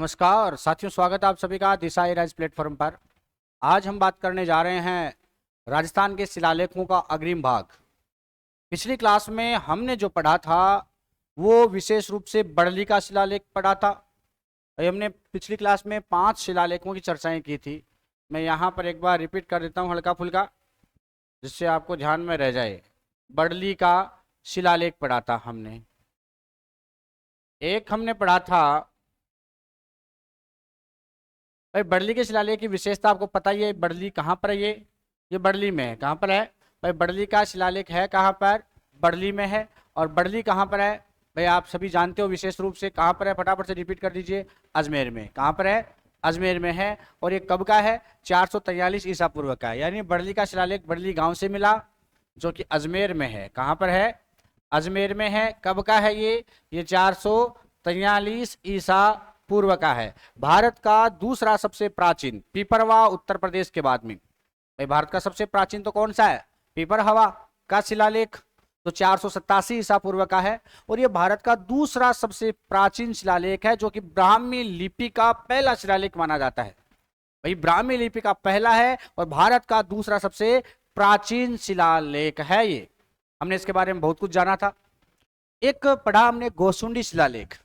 नमस्कार साथियों, स्वागत है आप सभी का दिशा राइज प्लेटफॉर्म पर। आज हम बात करने जा रहे हैं राजस्थान के शिलालेखों का अग्रिम भाग। पिछली क्लास में हमने जो पढ़ा था वो विशेष रूप से बड़ली का शिलालेख पढ़ा था। हमने पिछली क्लास में 5 शिलालेखों की चर्चाएं की थी। मैं यहाँ पर एक बार रिपीट कर देता हूँ हल्का फुल्का, जिससे आपको ध्यान में रह जाए। बड़ली का शिलालेख पढ़ा था हमने। एक हमने पढ़ा था भाई बड़ली के शिलालेख की विशेषता आपको पता ही है। बड़ली कहाँ पर है? ये बड़ली में है। कहाँ पर है भाई? बड़ली का शिलालेख है कहाँ पर? बड़ली में है। और बड़ली कहाँ पर है भाई? आप सभी जानते हो विशेष रूप से। कहाँ पर है? फटाफट से रिपीट कर दीजिए। अजमेर में। कहाँ पर है? अजमेर में है। और ये कब का है? 443 ईसा पूर्व का है। यानी बड़ली का शिलालेख बड़ली गांव से मिला, जो कि अजमेर में है। कहाँ पर है? अजमेर में है। कब का है ये 443 ईसा पूर्व का है। भारत का दूसरा सबसे प्राचीन, पीपरवा उत्तर प्रदेश के बाद में। भाई भारत का सबसे प्राचीन तो कौन सा है? पीपरहवा का शिलालेख, तो 487 ईसा पूर्व का है। और ये भारत का दूसरा सबसे प्राचीन शिलालेख है, जो कि ब्राह्मी लिपि का पहला शिलालेख माना जाता है। भाई ब्राह्मी लिपि का पहला है और भारत का दूसरा सबसे प्राचीन शिलालेख है ये। हमने इसके बारे में बहुत कुछ जाना था। एक पढ़ा हमने गोसुंडी शिलालेख।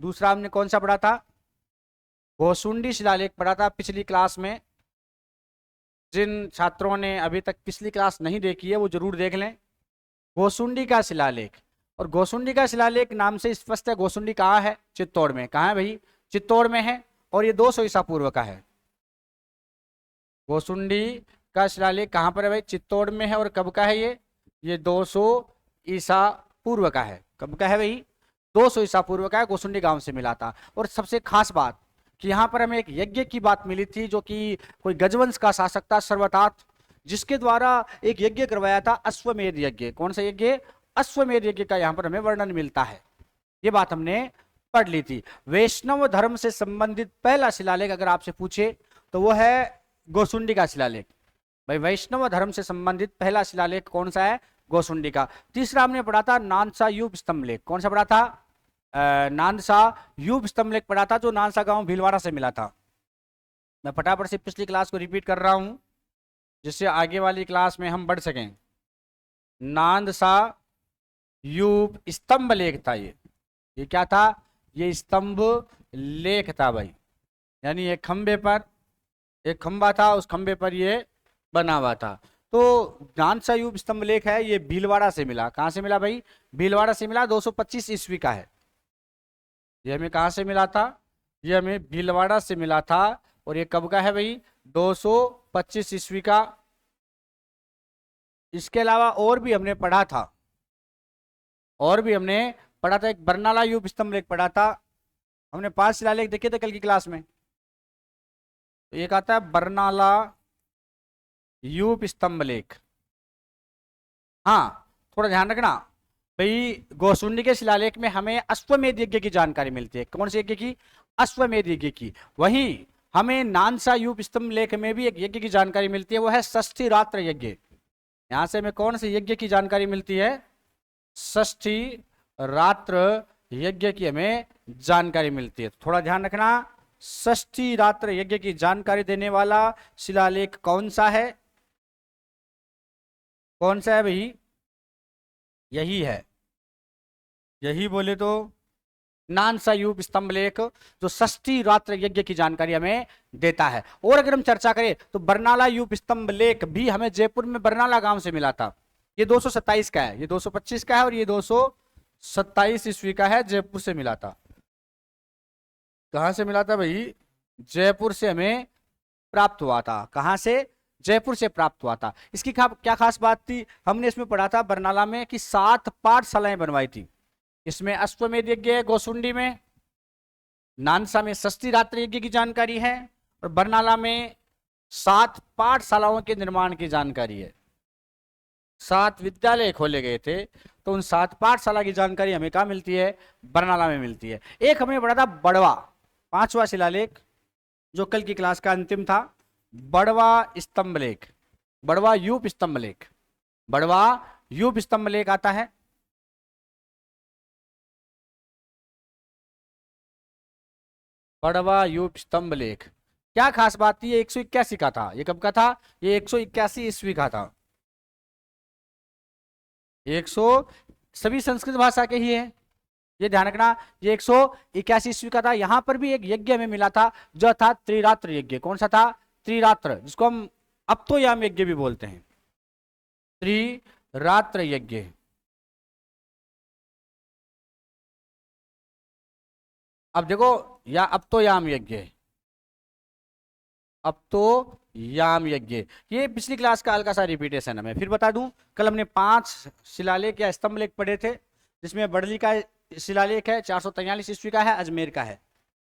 दूसरा हमने कौन सा पढ़ा था? गोसुंडी शिलालेख पढ़ा था पिछली क्लास में। जिन छात्रों ने अभी तक पिछली क्लास नहीं देखी है वो जरूर देख लें। गोसुंडी का शिलालेख। और गोसुंडी का शिलालेख नाम से स्पष्ट है गोसुंडी कहाँ है? चित्तौड़ में। कहाँ है भाई? चित्तौड़ में है। और ये 200 ईसा पूर्व का है। गोसुंडी का शिलालेख कहाँ पर है भाई? चित्तौड़ में है। और कब का है ये 200 ईसा पूर्व का है। कब का है भाई? 200 ईसा पूर्व का है। गोसुंडी गांव से मिला था। और सबसे खास बात कि यहाँ पर हमें एक यज्ञ की बात मिली थी, जो कि कोई गजवंश का शासक था सर्वतात, जिसके द्वारा एक यज्ञ करवाया था, अश्वमेध यज्ञ। कौन सा यज्ञ? अश्वमेध यज्ञ का यहाँ पर हमें वर्णन मिलता है। ये बात हमने पढ़ ली थी। वैष्णव धर्म से संबंधित पहला शिलालेख अगर आपसे पूछे तो वो है गोसुंडी का शिलालेख। भाई वैष्णव धर्म से संबंधित पहला शिलालेख कौन सा है? गोसुंडी का। तीसरा हमने पढ़ा था नानसा युग स्तंभलेख। कौन सा पढ़ा था? नानसा युग स्तंभलेख पढ़ा था, जो नानसा गांव भीलवाड़ा से मिला था। मैं फटाफट से पिछली क्लास को रिपीट कर रहा हूं, जिससे आगे वाली क्लास में हम बढ़ सकें। नानसा युग स्तंभ लेख था ये क्या था? ये स्तंभ लेख था भाई। यानी एक खंबे पर एक खंबा था, उस खंबे पर ये बना हुआ था। तो नानसा युग स्तंभ लेख है, ये भीलवाड़ा से मिला। कहां से मिला भाई? भीलवाड़ा से मिला। 225 ईस्वी का है। ये हमें कहां से मिला था? ये हमें भीलवाड़ा से मिला था। और ये कब का है भाई? 225 ईस्वी का। इसके अलावा और भी हमने पढ़ा था। एक बरनाला युग स्तंभ लेख पढ़ा था। हमने 5 शिलालेख देखे थे कल की क्लास में। तो एक आता है बरनाला युग स्तंभ लेख। हाँ, थोड़ा ध्यान रखना भाई, गोसुंडी के शिलालेख में हमें अश्वमेध यज्ञ की जानकारी मिलती है। कौन से यज्ञ की? अश्वमेध यज्ञ की। वहीं हमें नानसा युग स्तंभ लेख में भी एक यज्ञ की जानकारी मिलती है, वो है षष्ठी रात्र यज्ञ। यहां से हमें कौन से यज्ञ की जानकारी मिलती है? षष्ठी रात्र यज्ञ की हमें जानकारी मिलती है। थोड़ा ध्यान रखना, षष्ठी रात्र यज्ञ की जानकारी देने वाला शिलालेख कौन सा है? कौन सा है भाई? यही है। यही बोले तो नानसा युग स्तंभ लेख, जो षष्ठी रात्र यज्ञ की जानकारी हमें देता है। और अगर हम चर्चा करें तो बरनाला युग स्तंभ लेख भी हमें जयपुर में बरनाला गांव से मिला था। ये 227 का है, ये 225 का है, और ये 227 ईस्वी का है। जयपुर से मिला था। कहां से मिला था भाई? जयपुर से हमें प्राप्त हुआ था। कहां से? जयपुर से प्राप्त हुआ था। इसकी क्या खास बात थी? हमने इसमें पढ़ा था बरनाला में कि 7 पाठशालाएं बनवाई थी। इसमें अश्वमेध यज्ञ है गोसुंडी में, नानसा में षष्ठी रात्रि यज्ञ की जानकारी है, और बरनाला में 7 पाठशालाओं के निर्माण की जानकारी है। 7 विद्यालय खोले गए थे। तो उन 7 पाठशाला की जानकारी हमें कहाँ मिलती है? बरनाला में मिलती है। एक हमने पढ़ा था बड़वा, 5वां शिलालेख, जो कल की क्लास का अंतिम था। बड़वा स्तंभ लेख, बड़वा युग स्तंभ लेख, बड़वा युग स्तंभ लेख आता है। बड़वा युग स्तंभ लेख। क्या खास बात थी? ये 181 का था। ये कब का था? ये 181 ईस्वी का था। 100 सभी संस्कृत भाषा के ही है, ये ध्यान रखना। ये 181 ईस्वी का था। यहां पर भी एक यज्ञ में मिला था जो था त्रिरात्र यज्ञ। कौन सा था? त्रिरात्र, जिसको हम अप्तोयाम यज्ञ भी बोलते हैं। त्रिरात्र यज्ञ। अब देखो, या अप्तोयाम यज्ञ, अब तो याम यज्ञ, ये पिछली क्लास का हल्का सा रिपीटेशन है। मैं फिर बता दूं, कल हमने 5 शिलालेख या स्तंभ लेख पढ़े थे, जिसमें बड़ली का शिलालेख है 443 ईस्वी का है, अजमेर का है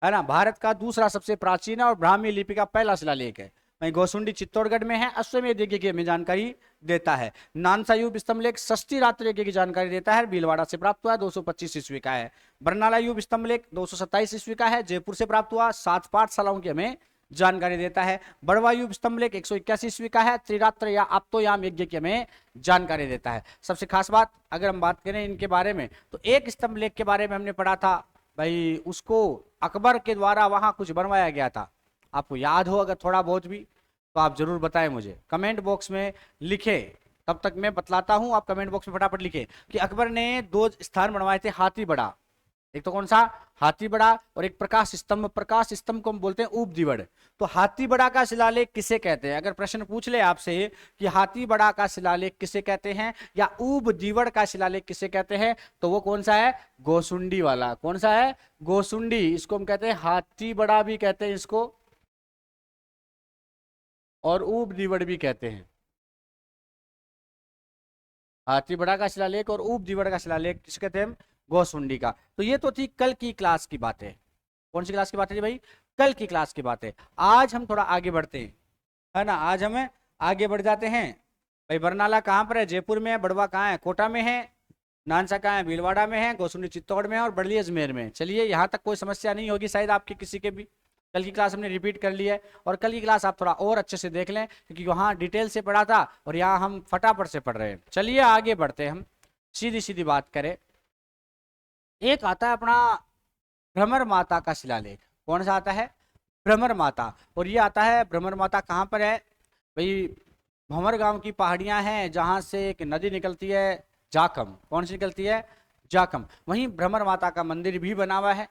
ना। भारत का दूसरा सबसे प्राचीन और ब्राह्मी लिपि का पहला शिलालेख है। वहीं गोसुंडी चित्तौड़गढ़ में है। अश्वमेध यज्ञ की हमें जानकारी देता है। नानसायूब स्तंभ लेख षष्ठी रात्र यज्ञ की जानकारी देता है, भीलवाड़ा से प्राप्त हुआ है, 225 ईस्वी का है। बरनाला युग स्तंभ लेख 227 ईस्वी का है, जयपुर से प्राप्त हुआ, 7 पाठशालाओं की हमें जानकारी देता है। बड़वायुब स्तंभ लेख 181 ईस्वी का है, त्रिरात्र या अप्तोयाम यज्ञ की हमें जानकारी देता है। सबसे खास बात अगर हम बात करें इनके बारे में, तो एक स्तंभ लेख के बारे में हमने पढ़ा था भाई, उसको अकबर के द्वारा वहां कुछ बनवाया गया था। आपको याद हो अगर थोड़ा बहुत भी, तो आप जरूर बताएं मुझे, कमेंट बॉक्स में लिखे। तब तक मैं बतलाता हूं, आप कमेंट बॉक्स में फटाफट लिखे कि अकबर ने 2 स्थान बनवाए थे हाथी बड़ा। एक तो कौन सा? हाथी बड़ा, और एक प्रकाश स्तंभ। प्रकाश स्तंभ को हम बोलते हैं ऊप दीवड़। तो हाथी बड़ा का शिलालेख किसे कहते हैं? अगर प्रश्न पूछ ले आपसे कि हाथी बड़ा का शिलालेख किसे कहते हैं या ऊब दीवड़ का शिलालेख किसे कहते हैं, तो वो कौन सा है? गोसुंडी वाला। कौन सा है? गोसुंडी। इसको हम कहते हैं हाथी बड़ा भी कहते हैं इसको, और ऊब दीवड़ भी कहते हैं। हाथी बड़ा का शिलालेख और ऊब दीवड़ का शिलालेख किसे कहते हैं? गोसुंडी का। तो ये तो थी कल की क्लास की बातें। कौन सी क्लास की बात है भाई? कल की क्लास की बात है। आज हम थोड़ा आगे बढ़ते हैं, है ना। आज हमें आगे बढ़ जाते हैं। भाई बरनाला कहाँ पर है? जयपुर में है। बड़वा कहाँ है? कोटा में है। नानसा कहाँ है? भीलवाड़ा में है। गोसुंडी चित्तौड़ में है, और बड़ली अजमेर में है। चलिए, यहाँ तक कोई समस्या नहीं होगी शायद आपके किसी के भी। कल की क्लास हमने रिपीट कर ली है, और कल की क्लास आप थोड़ा और अच्छे से देख लें, क्योंकि वहाँ डिटेल से पढ़ा था और यहाँ हम फटाफट से पढ़ रहे हैं। चलिए आगे बढ़ते हैं, हम सीधी सीधी बात करें। एक आता है अपना भ्रमर माता का शिलालेख। कौन सा आता है? भ्रमर माता। और ये आता है, भ्रमर माता कहाँ पर है भाई? भंवर गांव की पहाड़ियां हैं, जहां से एक नदी निकलती है, जाकम। कौन सी निकलती है? जाकम। वहीं भ्रमर माता का मंदिर भी बना हुआ है,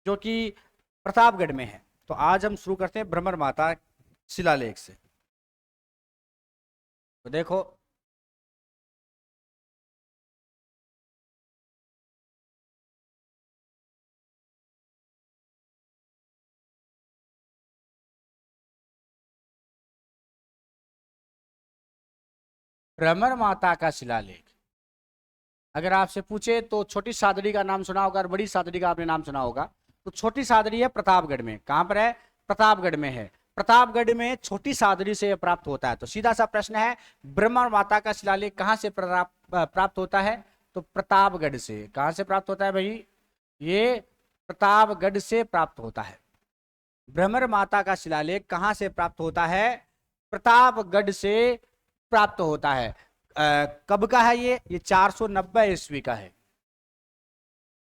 जो कि प्रतापगढ़ में है। तो आज हम शुरू करते हैं भ्रमर माता शिलालेख से। तो देखो, भ्रमर माता का शिलालेख अगर आपसे पूछे तो छोटी सादड़ी का नाम सुना होगा और बड़ी सादड़ी का आपने नाम सुना होगा। तो छोटी सादड़ी है प्रतापगढ़ में। कहां पर है? प्रतापगढ़ में है। प्रतापगढ़ में छोटी सादड़ी से प्राप्त होता है। तो सीधा सा प्रश्न है, ब्रह्मा माता का शिलालेख कहां से प्राप्त होता है? तो प्रतापगढ़ से। कहां से प्राप्त होता है भाई? ये प्रतापगढ़ से प्राप्त होता है। भ्रमर माता का शिलालेख कहां से प्राप्त होता है? प्रतापगढ़ से प्राप्त होता है। कब का है ये 490 ईस्वी का है।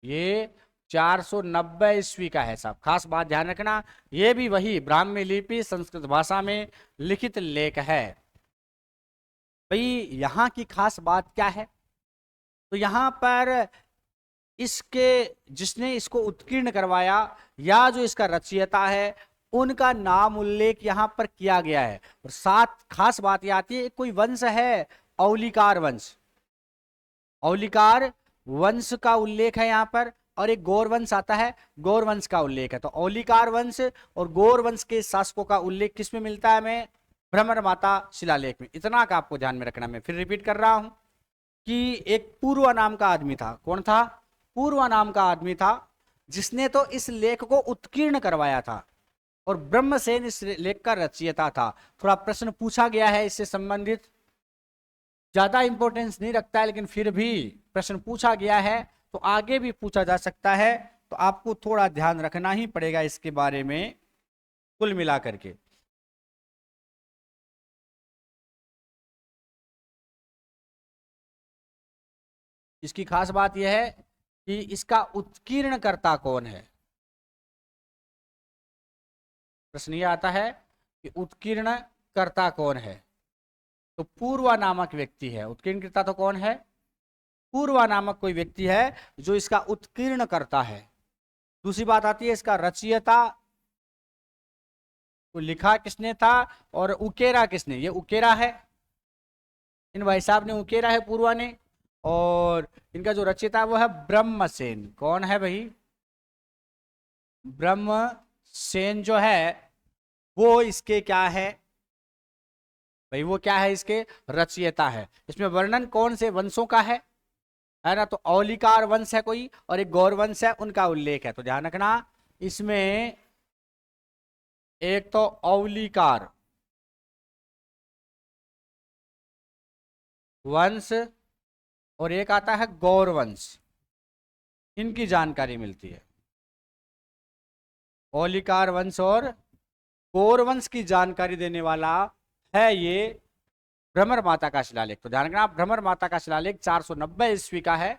ये 490 ईस्वी का है साहब। खास बात ध्यान रखना, ये भी वही ब्राह्मी लिपि संस्कृत भाषा में लिखित लेख है। भाई यहां की खास बात क्या है? तो यहां पर इसके जिसने इसको उत्कीर्ण करवाया या जो इसका रचयिता है, उनका नाम उल्लेख यहां पर किया गया है। और साथ खास बात यह आती है, कोई वंश है औलिकार वंश। औलिकार वंश का उल्लेख है यहां पर, और एक गौर वंश आता है, गौर वंश का उल्लेख है। तो औलिकार वंश और गौर वंश के शासकों का उल्लेख किसमें मिलता है हमें? भ्रमर माता शिलालेख में। इतना का आपको ध्यान में रखना। मैं फिर रिपीट कर रहा हूं कि एक पूर्वा नाम का आदमी था। कौन था? पूर्वा नाम का आदमी था, जिसने तो इस लेख को उत्कीर्ण करवाया था, और ब्रह्मसेन इस लेख का रचयिता था। थोड़ा प्रश्न पूछा गया है इससे संबंधित, ज्यादा इंपॉर्टेंस नहीं रखता है, लेकिन फिर भी प्रश्न पूछा गया है, तो आगे भी पूछा जा सकता है। तो आपको थोड़ा ध्यान रखना ही पड़ेगा इसके बारे में कुल मिलाकर के। इसकी खास बात यह है कि इसका उत्कीर्णकर्ता कौन है। प्रश्न ये आता है कि उत्कीर्ण कर्ता कौन है? तो पूर्वा नामक व्यक्ति है। उत्कीर्ण कर्ता तो कौन है? पूर्वा नामक कोई व्यक्ति है जो इसका उत्कीर्ण करता है। दूसरी बात आती है इसका रचयिता, तो लिखा किसने था और उकेरा किसने? ये उकेरा है, इन भाई साहब ने उकेरा है पूर्वा ने। और इनका जो रचयिता है वो है ब्रह्मसेन। कौन है भाई? ब्रह्मसेन जो है वो इसके क्या है भाई? वो क्या है? इसके रचयिता है। इसमें वर्णन कौन से वंशों का है ना? तो औलिकार वंश है कोई और एक गौर वंश है, उनका उल्लेख है। तो ध्यान रखना इसमें एक तो औलिकार वंश और एक आता है गौर वंश, इनकी जानकारी मिलती है। औलिकार वंश और गौर वंश की जानकारी देने वाला है ये भ्रमर माता का शिलालेख। तो ध्यान रखना भ्रमर माता का शिलालेख 490 ईस्वी का है।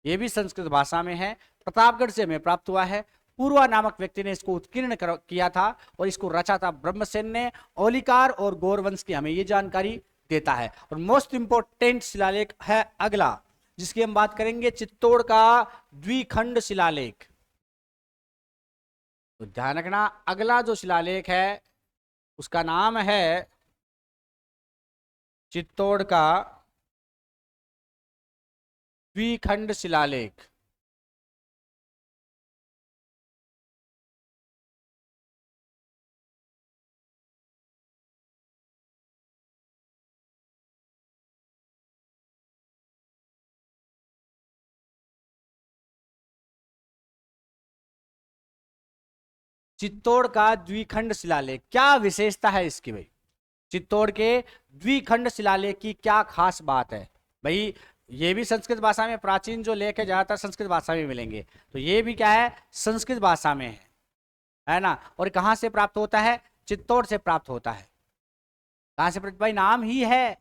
यह भी संस्कृत भाषा में है, प्रतापगढ़ से हमें प्राप्त हुआ है। पूर्वा नामक व्यक्ति ने इसको उत्कीर्ण किया था और इसको रचा था ब्रह्मसेन ने। औलिकार और गौरवंश की हमें ये जानकारी देता है। और मोस्ट इंपोर्टेंट शिलालेख है अगला जिसकी हम बात करेंगे, चित्तौड़ का द्विखंड शिलालेख। तो ध्यान रखना अगला जो शिलालेख है उसका नाम है चित्तौड़ का द्विखंड शिलालेख। चित्तौड़ का द्विखंड शिलालेख, क्या विशेषता है इसकी भाई? चित्तौड़ के द्विखंड शिलालेख की क्या खास बात है भाई? ये भी संस्कृत भाषा में, प्राचीन जो लेख है ज्यादातर संस्कृत भाषा में मिलेंगे, तो ये भी क्या है? संस्कृत भाषा में है ना। और कहां से प्राप्त होता है? चित्तौड़ से प्राप्त होता है। कहां से? भाई नाम ही है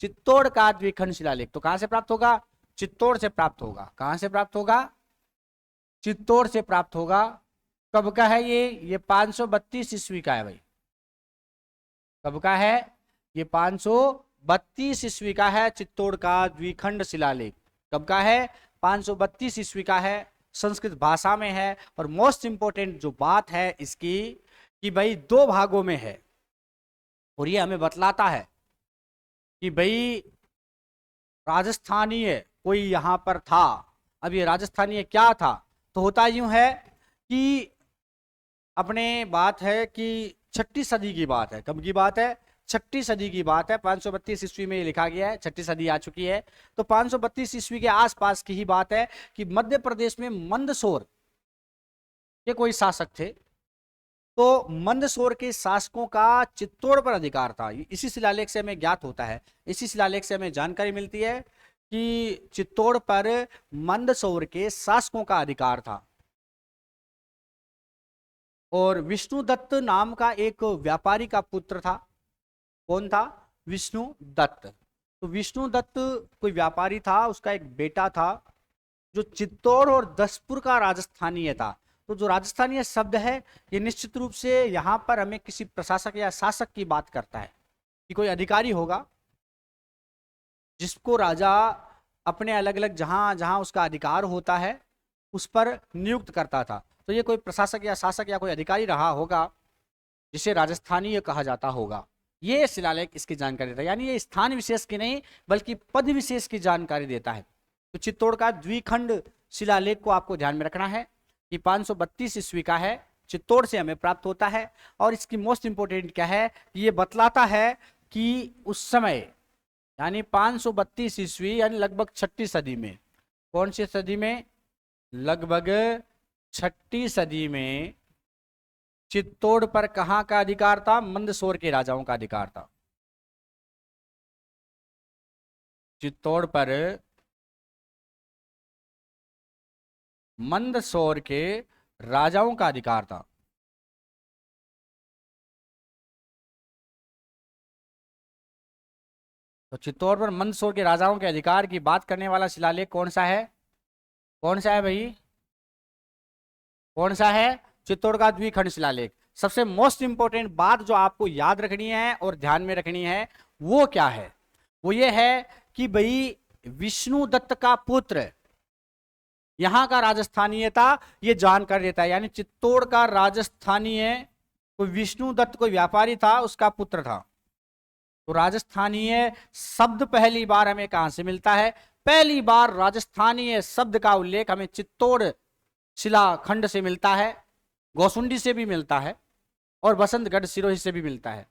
चित्तौड़ का द्विखंड शिलालेख, तो कहां से प्राप्त होगा? चित्तौड़ से प्राप्त होगा। कहां से प्राप्त होगा? चित्तौड़ से प्राप्त होगा। कब का है ये 532 ईस्वी का है भाई। कब का है? ये 532 ईस्वी का है चित्तौड़ का द्विखंड शिलालेख। कब का है? 532 ईस्वी का है, संस्कृत भाषा में है। और मोस्ट इंपोर्टेंट जो बात है इसकी कि भाई 2 भागों में है और ये हमें बतलाता है कि भाई राजस्थानीय कोई यहां पर था। अब ये राजस्थानीय क्या था? तो होता यूं है कि अपने बात है कि 6ठी सदी की बात है। कब की बात है? 6ठी सदी की बात है। 532 ईस्वी में ये लिखा गया है, 6ठी सदी आ चुकी है। तो 532 ईस्वी के आसपास की ही बात है कि मध्य प्रदेश में मंदसौर के कोई शासक थे। तो मंदसौर के शासकों का चित्तौड़ पर अधिकार था। इसी शिलालेख से हमें ज्ञात होता है, इसी शिलालेख से हमें जानकारी मिलती है कि चित्तौड़ पर मंदसौर के शासकों का अधिकार था। और विष्णुदत्त नाम का एक व्यापारी का पुत्र था। कौन था? विष्णुदत्त। तो विष्णुदत्त कोई व्यापारी था, उसका एक बेटा था जो चित्तौड़ और दसपुर का राजस्थानीय था। तो जो राजस्थानीय शब्द है ये निश्चित रूप से यहां पर हमें किसी प्रशासक या शासक की बात करता है कि कोई अधिकारी होगा जिसको राजा अपने अलग अलग जहां जहां उसका अधिकार होता है उस पर नियुक्त करता था। तो ये कोई प्रशासक या शासक या कोई अधिकारी रहा होगा जिसे राजस्थानीय कहा जाता होगा। ये शिलालेख इसकी जानकारी देता है, यानी ये स्थान विशेष की नहीं बल्कि पद विशेष की जानकारी देता है। तो चित्तौड़ का द्विखंड शिलालेख को आपको ध्यान में रखना है कि 532 ईस्वी का है, चित्तौड़ से हमें प्राप्त होता है। और इसकी मोस्ट इंपोर्टेंट क्या है? ये बतलाता है कि उस समय यानी 532 ईस्वी यानी लगभग 6ठी सदी में, कौन सी सदी में? लगभग 6ठी सदी में चित्तौड़ पर कहां का अधिकार था? मंदसौर के राजाओं का अधिकार था। चित्तौड़ पर मंदसौर के राजाओं का अधिकार था। तो चित्तौड़ पर मंदसौर के राजाओं के अधिकार की बात करने वाला शिलालेख कौन सा है? कौन सा है भाई? कौन सा है? चित्तौड़ का द्विखंड शिलालेख। सबसे मोस्ट इंपॉर्टेंट बात जो आपको याद रखनी है और ध्यान में रखनी है वो क्या है, वो ये है कि भाई विष्णु दत्त का पुत्र यहां का राजस्थानीय था, ये जानकारी देता है। यानी चित्तौड़ का राजस्थानीय कोई विष्णु दत्त कोई व्यापारी था, उसका पुत्र था। तो राजस्थानीय शब्द पहली बार हमें कहां से मिलता है? पहली बार राजस्थानीय शब्द का उल्लेख हमें चित्तौड़ शिलाखंड से मिलता है, गोसुंडी से भी मिलता है और बसंतगढ़ सिरोही से भी मिलता है।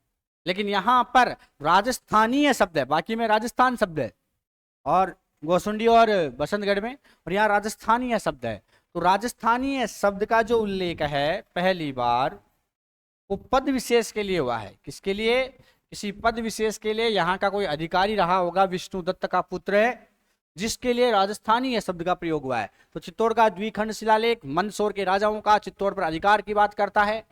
लेकिन यहां पर राजस्थानीय शब्द है, बाकी में राजस्थान शब्द है और गोसुंडी और बसंतगढ़ में, और यहाँ राजस्थानीय शब्द है। तो राजस्थानीय शब्द का जो उल्लेख है पहली बार वो पद विशेष के लिए हुआ है। किसके लिए? किसी पद विशेष के लिए। यहाँ का कोई अधिकारी रहा होगा, विष्णु दत्त का पुत्र है, जिसके लिए राजस्थानीय शब्द का प्रयोग हुआ है। तो चित्तौड़ का द्विखंड शिलालेख मंदसौर के राजाओं का चित्तौड़ पर अधिकार की बात करता है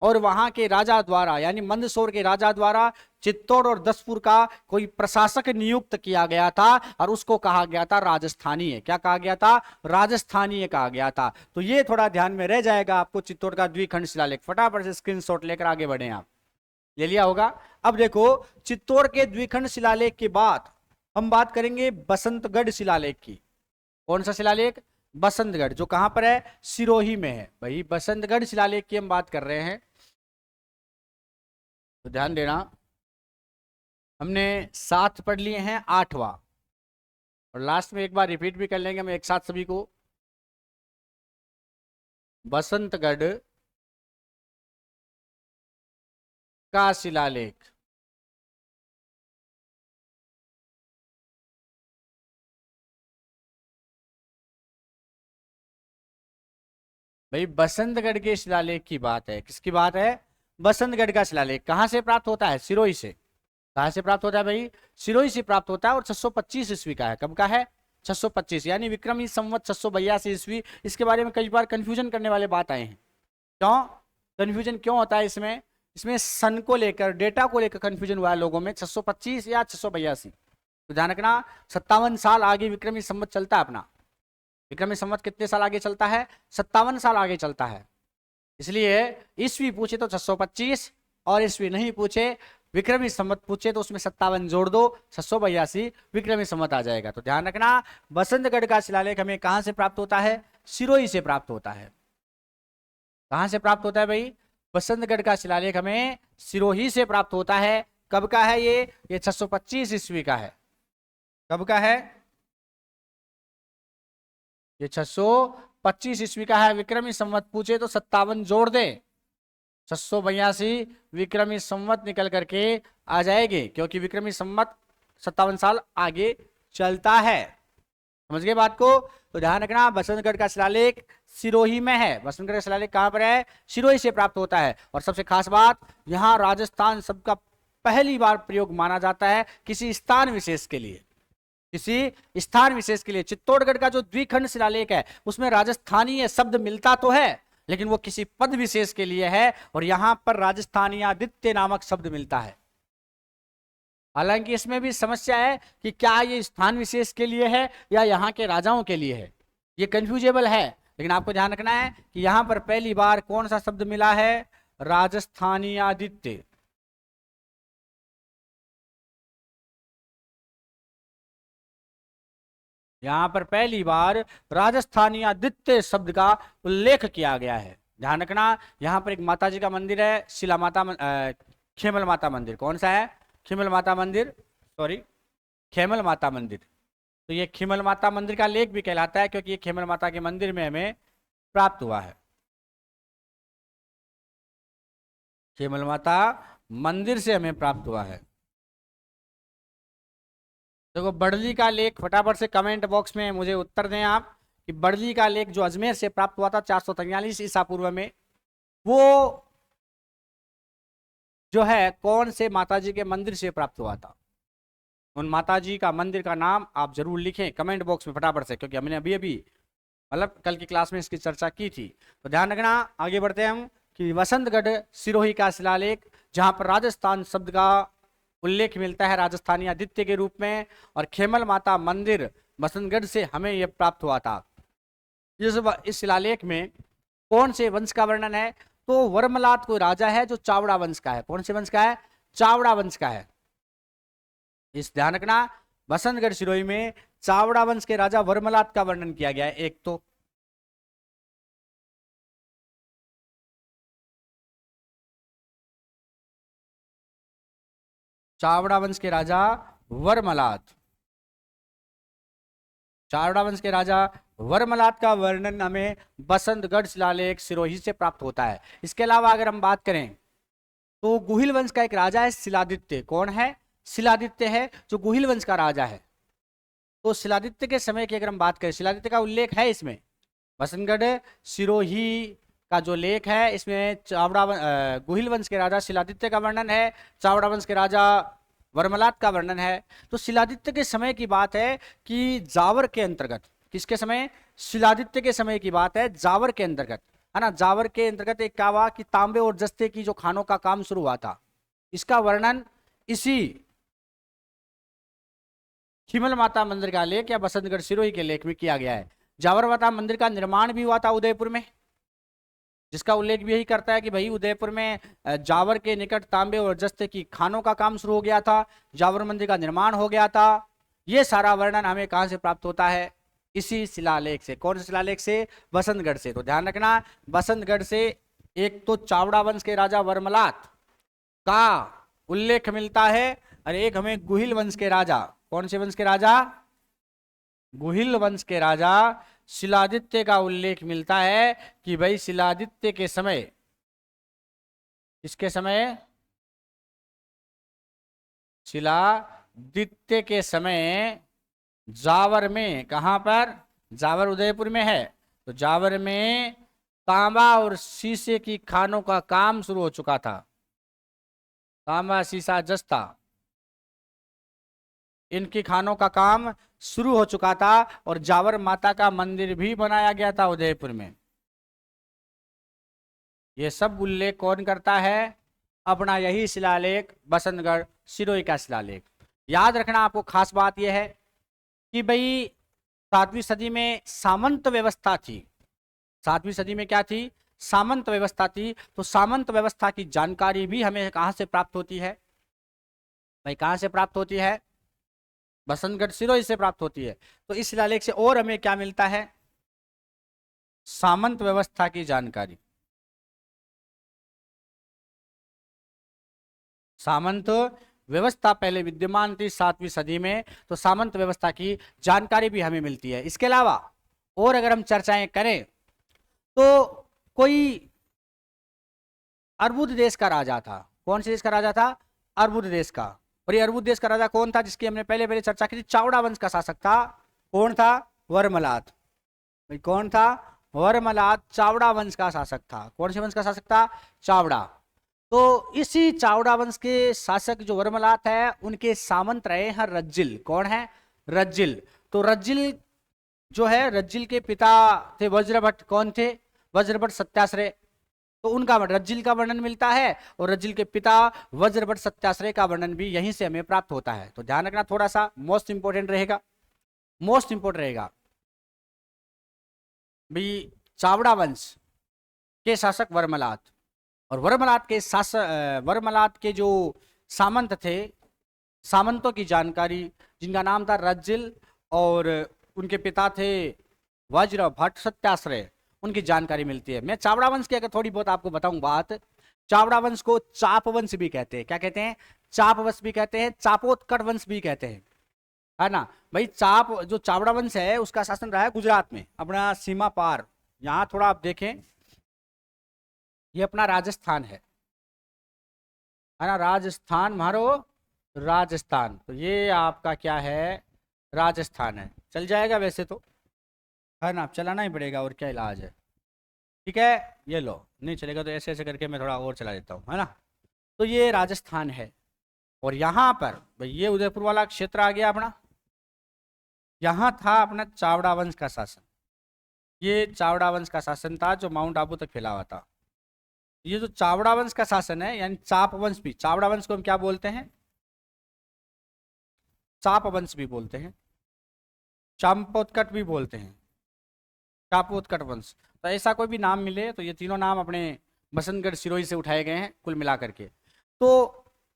और वहां के राजा द्वारा यानी मंदसौर के राजा द्वारा चित्तौड़ और दसपुर का कोई प्रशासक नियुक्त किया गया था और उसको कहा गया था राजस्थानीय। क्या कहा गया था? राजस्थानीय कहा गया था। तो ये थोड़ा ध्यान में रह जाएगा आपको, चित्तौड़ का द्विखंड शिलालेख। फटाफट से स्क्रीनशॉट लेकर आगे बढ़े। आप ले लिया होगा। अब देखो, चित्तौड़ के द्विखंड शिलालेख के बाद हम बात करेंगे बसंतगढ़ शिलालेख की। कौन सा शिलालेख? बसंतगढ़, जो कहां पर है? सिरोही में है। भाई बसंतगढ़ शिलालेख की हम बात कर रहे हैं, तो ध्यान देना। हमने 7 पढ़ लिए हैं, 8वां और लास्ट में एक बार रिपीट भी कर लेंगे हम एक साथ सभी को। बसंतगढ़ का शिलालेख। भाई बसंतगढ़ के शिलालेख की बात है। किसकी बात है? बसंतगढ़ का शिलालेख। कहां से प्राप्त होता है? सिरोही से। कहां से प्राप्त होता है भाई? सिरोही से प्राप्त होता है और 625 ईस्वी का है। कब का है? 625 यानी विक्रमी संवत 682 ईस्वी। इसके बारे में कई बार कंफ्यूजन करने वाले बात आए हैं। क्यों कंफ्यूजन क्यों होता है इसमें? इसमें सन को लेकर, डेटा को लेकर कंफ्यूजन हुआ है लोगों में, 625 या 682। तो ध्यान रखना, 57 साल आगे विक्रमी संवत चलता है अपना। विक्रमी संवत कितने साल आगे चलता है? 57 साल आगे चलता है। इसलिए ईस्वी पूछे तो 625 और ईस्वी नहीं पूछे, विक्रमी संवत पूछे तो उसमें 57 जोड़ दो, 682 विक्रमी संवत आ जाएगा। तो ध्यान रखना, बसंतगढ़ का शिलालेख हमें कहां से प्राप्त होता है? सिरोही से प्राप्त होता है। कहां से प्राप्त होता है भाई? बसंतगढ़ का शिलालेख हमें सिरोही से प्राप्त होता है। कब का है ये 625 ईस्वी का है। कब का है? ये 625 ईस्वी का है। विक्रमी संवत पूछे तो 57 जोड़ दे, 682 विक्रमी संवत निकल करके आ जाएगी, क्योंकि विक्रमी संवत 57 साल आगे चलता है। समझ गए बात को? तो ध्यान रखना, बसंतगढ़ का शिलालेख सिरोही में है। बसंतगढ़ का शिलालेख कहां पर है? सिरोही से प्राप्त होता है। और सबसे खास बात, यहां राजस्थान शब्द का पहली बार प्रयोग माना जाता है किसी स्थान विशेष के लिए। किसी स्थान विशेष के लिए। चित्तौड़गढ़ का जो द्विखंड शिलालेख है उसमें राजस्थानीय शब्द मिलता तो है, लेकिन वो किसी पद विशेष के लिए है और यहां पर राजस्थानीयादित्य नामक शब्द मिलता है। हालांकि इसमें भी समस्या है कि क्या ये स्थान विशेष के लिए है या यहाँ के राजाओं के लिए है, ये कंफ्यूजेबल है। लेकिन आपको ध्यान रखना है कि यहां पर पहली बार कौन सा शब्द मिला है? राजस्थानीयादित्य। यहां पर पहली बार राजस्थानीयादित्य शब्द का उल्लेख किया गया है। ध्यान रखना, यहां पर एक माता जी का मंदिर है, शिला माता खेमल माता मंदिर। कौन सा है? खिमल माता मंदिर, सॉरी खेमल माता मंदिर। तो ये खिमल माता मंदिर का लेख भी कहलाता है क्योंकि ये खेमल माता के मंदिर में हमें प्राप्त हुआ है। खेमल माता मंदिर से हमें प्राप्त हुआ है। देखो बड़ली का लेख, फटाफट से कमेंट बॉक्स में मुझे उत्तर दें आप कि बड़ली का लेख जो अजमेर से प्राप्त हुआ था 443 ईसा पूर्व में, वो जो है कौन से माताजी के मंदिर से प्राप्त हुआ था? उन माताजी का मंदिर का नाम आप जरूर लिखें कमेंट बॉक्स में फटाफट से, क्योंकि हमने अभी अभी मतलब कल की क्लास में इसकी चर्चा की थी। तो ध्यान रखना, आगे बढ़ते हैं हम कि बसंतगढ़ सिरोही का शिलालेख, जहां पर राजस्थान शब्द का उल्लेख मिलता है राजस्थानी आदित्य के रूप में, और खेमल माता मंदिर बसंतगढ़ से हमें यह प्राप्त हुआ था। इस शिलालेख में कौन से वंश का वर्णन है? तो वर्मलात कोई राजा है जो चावड़ा वंश का है। कौन से वंश का है? चावड़ा वंश का है। इस ध्यान रखना, बसंतगढ़ सिरोही में चावड़ा वंश के राजा वर्मलात का वर्णन किया गया है। एक तो चावड़ा वंश के राजा वर्मलात, चावड़ा वंश के राजा वर्मलात का वर्णन हमें बसंतगढ़ शिलालेख सिरोही से प्राप्त होता है। इसके अलावा अगर हम बात करें तो गुहिल वंश का एक राजा है शिलादित्य। कौन है? शिलादित्य है जो गुहिल वंश का राजा है। तो शिलादित्य के समय की अगर हम बात करें, शिलादित्य का उल्लेख है इसमें, बसंतगढ़ सिरोही का जो लेख है इसमें गुहिल वंश के राजा शिलादित्य का वर्णन है, चावड़ा वंश के राजा वर्मलात का वर्णन है। तो शिलादित्य के समय की बात है कि जावर के अंतर्गत, किसके समय? शिलादित्य के समय की बात है, जावर के अंतर्गत, है ना। जावर के अंतर्गत एक क्या हुआ कि तांबे और जस्ते की जो खानों का काम शुरू हुआ था, इसका वर्णन इसी खिमल माता मंदिर का लेख या बसंतगढ़ सिरोही के लेख में किया गया है। जावर माता मंदिर का निर्माण भी हुआ था उदयपुर में, जिसका उल्लेख भी यही करता है कि भाई उदयपुर में जावर के निकट तांबे और जस्ते की खानों का काम शुरू हो गया था, जावर मंदिर का निर्माण हो गया था। ये सारा वर्णन हमें कहां से प्राप्त होता है? इसी शिलालेख से। कौन से शिलालेख से? बसंतगढ़ से। तो ध्यान रखना, बसंतगढ़ से एक तो चावड़ा वंश के राजा वर्मलात का उल्लेख मिलता है और एक हमें गुहिल वंश के राजा, कौन से वंश के राजा? गुहिल वंश के राजा शिलादित्य का उल्लेख मिलता है कि भाई शिलादित्य के समय, इसके समय, शिलादित्य के समय जावर में, कहां पर? जावर उदयपुर में है, तो जावर में तांबा और शीशे की खानों का काम शुरू हो चुका था। तांबा, शीशा, जस्ता, इनकी खानों का काम शुरू हो चुका था और जावर माता का मंदिर भी बनाया गया था उदयपुर में। यह सब उल्लेख कौन करता है? अपना यही शिलालेख बसंतगढ़ सिरोही का शिलालेख। याद रखना आपको खास बात यह है कि भाई 7वीं सदी में सामंत व्यवस्था थी। 7वीं सदी में क्या थी? सामंत व्यवस्था थी। तो सामंत व्यवस्था की जानकारी भी हमें कहां से प्राप्त होती है भाई? कहां से प्राप्त होती है? बसंतगढ़ सिरोही से प्राप्त होती है। तो इस शिलालेख से और हमें क्या मिलता है? सामंत व्यवस्था की जानकारी। सामंत व्यवस्था पहले विद्यमान थी 7वीं सदी में, तो सामंत व्यवस्था की जानकारी भी हमें मिलती है। इसके अलावा और अगर हम चर्चाएं करें तो कोई अर्बुद देश का राजा था। कौन से देश का राजा था? अर्बुद देश का। और ये अर्बुद देश का राजा कौन था जिसकी हमने पहले पहले चर्चा की थी? चावड़ा वंश का शासक था। कौन था? वर्मलात। भाई कौन था? वर्मलात चावड़ा वंश का शासक था। कौन से वंश का शासक था? चावड़ा। तो इसी चावड़ा वंश के शासक जो वर्मलात है उनके सामंत रहे हैं रज्जिल। कौन है? रज्जिल। तो रज्जिल जो है, रज्जिल के पिता थे वज्रभट्ट। कौन थे? वज्रभट्ट सत्याश्रय। तो उनका रज्जिल का वर्णन मिलता है और रज्जिल के पिता वज्रभट्ट सत्याश्रय का वर्णन भी यहीं से हमें प्राप्त होता है। तो ध्यान रखना, थोड़ा सा मोस्ट इंपोर्टेंट रहेगा, मोस्ट इंपोर्टेंट रहेगा भाई। चावड़ा वंश के शासक वर्मलात और वर्मलात के जो सामंत थे, सामंतों की जानकारी, जिनका नाम था रज्जिल और उनके पिता थे वज्रभट्ट सत्याश्रय, उनकी जानकारी मिलती है। मैं चावड़ा वंश की अगर थोड़ी बहुत आपको बताऊं बात, चावड़ा वंश को चाप वंश भी कहते हैं। क्या कहते हैं? चाप वंश भी कहते हैं, चापोत्कट वंश भी कहते हैं, है ना भाई। जो चावड़ा वंश है उसका शासन रहा है गुजरात में, अपना सीमा पार। यहां थोड़ा आप देखें, ये अपना राजस्थान है ना, राजस्थान, मारो राजस्थान। तो ये आपका क्या है? राजस्थान है। चल जाएगा वैसे तो, है ना, चलाना ही पड़ेगा और क्या इलाज है। ठीक है, ये लो, नहीं चलेगा तो ऐसे ऐसे करके मैं थोड़ा और चला देता हूँ, है ना। तो ये राजस्थान है और यहाँ पर भाई ये उदयपुर वाला क्षेत्र आ गया अपना। यहाँ था अपना चावड़ा वंश का शासन। ये चावड़ा वंश का शासन था जो माउंट आबू तक फैला हुआ था। ये जो चावड़ा वंश का शासन है, यानी चाप वंश भी, चावड़ा वंश को हम क्या बोलते हैं? चाप वंश भी बोलते हैं, चांपोत्कट भी बोलते हैं, चापोत्कट वंश। तो ऐसा कोई भी नाम मिले तो ये तीनों नाम अपने बसंतगढ़ सिरोही से उठाए गए हैं कुल मिला करके। तो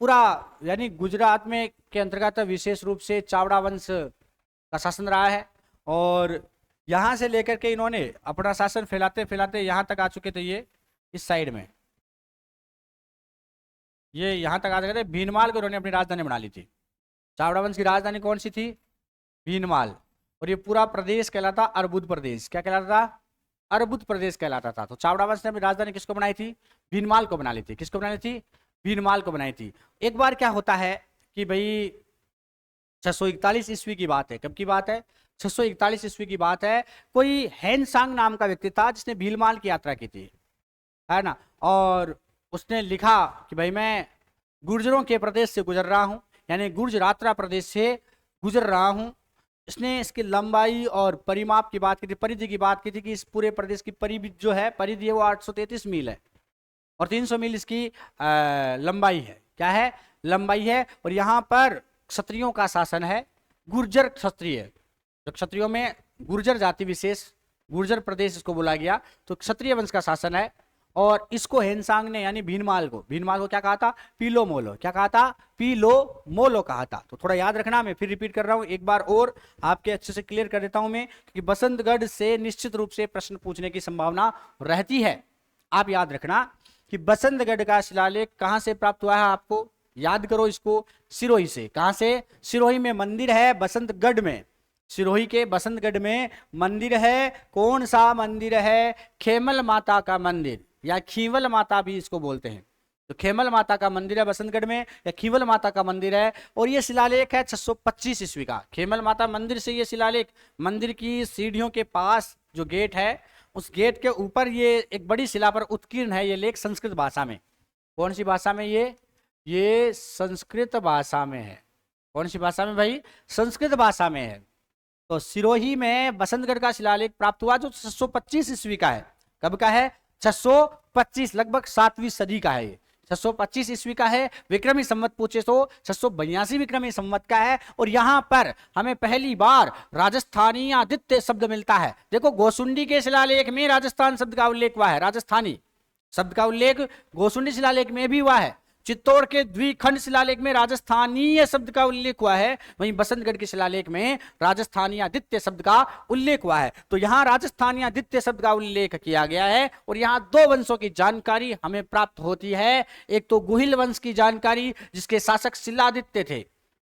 पूरा यानी गुजरात में के अंतर्गत विशेष रूप से चावड़ा वंश का शासन रहा है, और यहाँ से लेकर के इन्होंने अपना शासन फैलाते फैलाते यहाँ तक आ चुके थे। ये इस साइड में ये यहाँ तक आ चुके थे। भीनमाल को इन्होंने अपनी राजधानी बना ली थी। चावड़ा वंश की राजधानी कौन सी थी? भीनमाल। और ये पूरा प्रदेश कहलाता अर्बुद प्रदेश। क्या कहलाता था? अर्बुद प्रदेश कहलाता था। तो चावड़ा वंश ने अपनी राजधानी किसको बनाई थी? भीनमाल को बना ली थी। किसको बनाई थी? भीनमाल को बनाई थी। एक बार क्या होता है कि भाई 641 ईस्वी की बात है। कब की बात है? 641 ईस्वी की बात है। कोई हैनसांग नाम का व्यक्ति था जिसने भीलमाल की यात्रा की थी, है ना, और उसने लिखा कि भाई मैं गुर्जरों के प्रदेश से गुजर रहा हूँ, यानी गुर्जरात्रा प्रदेश से गुजर रहा हूँ। इसने इसकी लंबाई और परिमाप की बात की थी, परिधि की बात की थी कि इस पूरे प्रदेश की परिधि जो है, परिधि है वो 833 मील है और 300 मील इसकी लंबाई है। क्या है? लंबाई है। और यहाँ पर क्षत्रियों का शासन है, गुर्जर क्षत्रिय। तो क्षत्रियों में गुर्जर जाति विशेष, गुर्जर प्रदेश इसको बोला गया, तो क्षत्रिय वंश का शासन है। और इसको हेनसांग ने यानी भीनमाल को क्या कहा था? पीलो मोलो। क्या कहा था? पीलो मोलो कहा था। तो थोड़ा याद रखना, मैं फिर रिपीट कर रहा हूं एक बार और आपके अच्छे से क्लियर कर देता हूं मैं, क्योंकि बसंतगढ़ से निश्चित रूप से प्रश्न पूछने की संभावना रहती है। आप याद रखना कि बसंतगढ़ का शिलालेख कहां से प्राप्त हुआ है, आपको याद करो इसको, सिरोही से। कहां से? सिरोही में मंदिर है बसंतगढ़ में, सिरोही के बसंतगढ़ में मंदिर है। कौन सा मंदिर है? खेमल माता का मंदिर, या खीवल माता भी इसको बोलते हैं। तो खेमल माता का मंदिर है बसंतगढ़ में, या खीवल माता का मंदिर है। और ये शिलालेख है 625 ईस्वी का। खेमल माता मंदिर से ये शिलालेख, मंदिर की सीढ़ियों के पास जो गेट है, उस गेट के ऊपर ये एक बड़ी शिला पर उत्कीर्ण है ये लेख संस्कृत भाषा में। कौन सी भाषा में? ये संस्कृत भाषा में है। कौन सी भाषा में भाई? संस्कृत भाषा में है। तो सिरोही में बसंतगढ़ का शिलालेख प्राप्त हुआ जो 625 ईस्वी का है। कब का है? 625, लगभग 7वीं सदी का है ये। 625 ईस्वी का है। विक्रमी संवत पूछे तो 682 विक्रमी संवत का है। और यहां पर हमें पहली बार राजस्थानी आदित्य शब्द मिलता है। देखो गोसुंडी के शिलालेख में राजस्थान शब्द का उल्लेख हुआ है, राजस्थानी शब्द का उल्लेख गोसुंडी शिलालेख में भी हुआ है। चित्तौड़ के द्विखंड शिलालेख में राजस्थानीय शब्द का उल्लेख हुआ है, वहीं बसंतगढ़ के शिलालेख में राजस्थानी आदित्य शब्द का उल्लेख हुआ है। तो यहां राजस्थानी आदित्य शब्द का उल्लेख किया गया है। और यहां दो वंशों की जानकारी हमें प्राप्त होती है। एक तो गुहिल वंश की जानकारी, जिसके शासक शिलादित्य थे।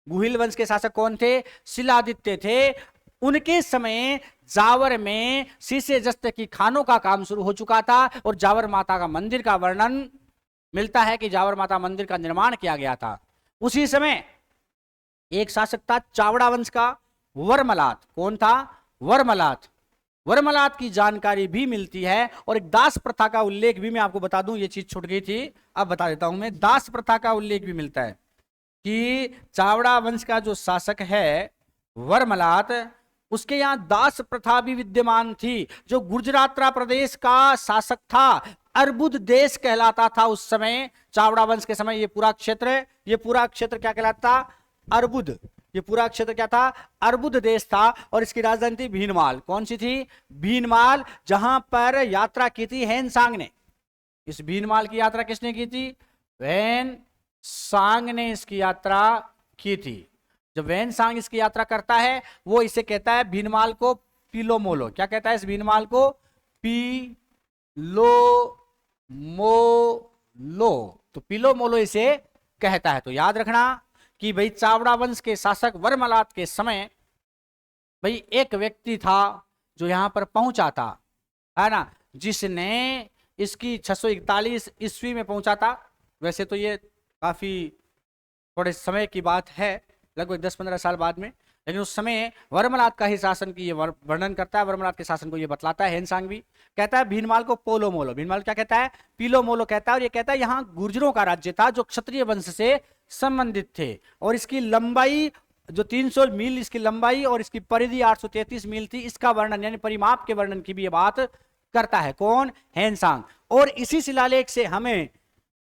गुहिल वंश के शासक कौन थे? शिलादित्य थे। उनके समय जावर में शीशे जस्ते की खानों का काम शुरू हो चुका था, और जावर माता का मंदिर का वर्णन मिलता है कि जावर माता मंदिर का निर्माण किया गया था। उसी समय एक शासक था चावड़ा वंश का, वर्मलात। कौन था? वर्मलात। वर्मलात की जानकारी भी मिलती है। और एक दास प्रथा का उल्लेख भी मैं आपको बता दूं, ये चीज छूट गई थी, अब बता देता हूं मैं। दास प्रथा का उल्लेख भी मिलता है कि चावड़ा वंश का जो शासक है वर्मलात, उसके यहां दास प्रथा भी विद्यमान थी। जो गुजरात्रा प्रदेश का शासक था, अर्बुद देश कहलाता था उस समय, चावड़ा वंश के समय। ये पूरा क्षेत्र क्या कहलाता? अर्बुद। ये पूरा क्षेत्र क्या था? अर्बुद देश था। और इसकी राजधानी थी भीनमाल। कौन सी थी? भीनमाल, जहां पर यात्रा की थी हेनसांग ने। इस भीनमाल की यात्रा किसने की थी? वेनसांग ने इसकी यात्रा की थी। जब वेनसांग इसकी यात्रा करता है, वो इसे कहता है भीनमाल को पीलो मोलो। क्या कहता है इस भीनमाल को? पीलो मोलो। तो पीलो मोलो इसे कहता है। तो याद रखना कि भाई चावड़ा वंश के शासक वर्मलात के समय भाई एक व्यक्ति था जो यहां पर पहुंचा था, है ना, जिसने इसकी 641 ईस्वी में पहुंचा था। वैसे तो ये काफी थोड़े समय की बात है, लगभग 10-15 साल बाद में, लेकिन उस समय वर्मलात का ही शासन की ये वर्णन करता है। वर्मलात के शासन को ये बतलाता है। हेनसांग भी कहता है भीनमाल को पोलो मोलो। भीनमाल क्या कहता है? पीलो मोलो कहता है। और ये कहता है यहाँ गुर्जरों का राज्य था जो क्षत्रिय वंश से संबंधित थे। और इसकी लंबाई जो 300 मील इसकी लंबाई और इसकी परिधि 833 मील थी। इसका वर्णन यानी परिमाप के वर्णन की भी ये बात करता है। कौन? हेनसांग। और इसी शिलालेख से हमें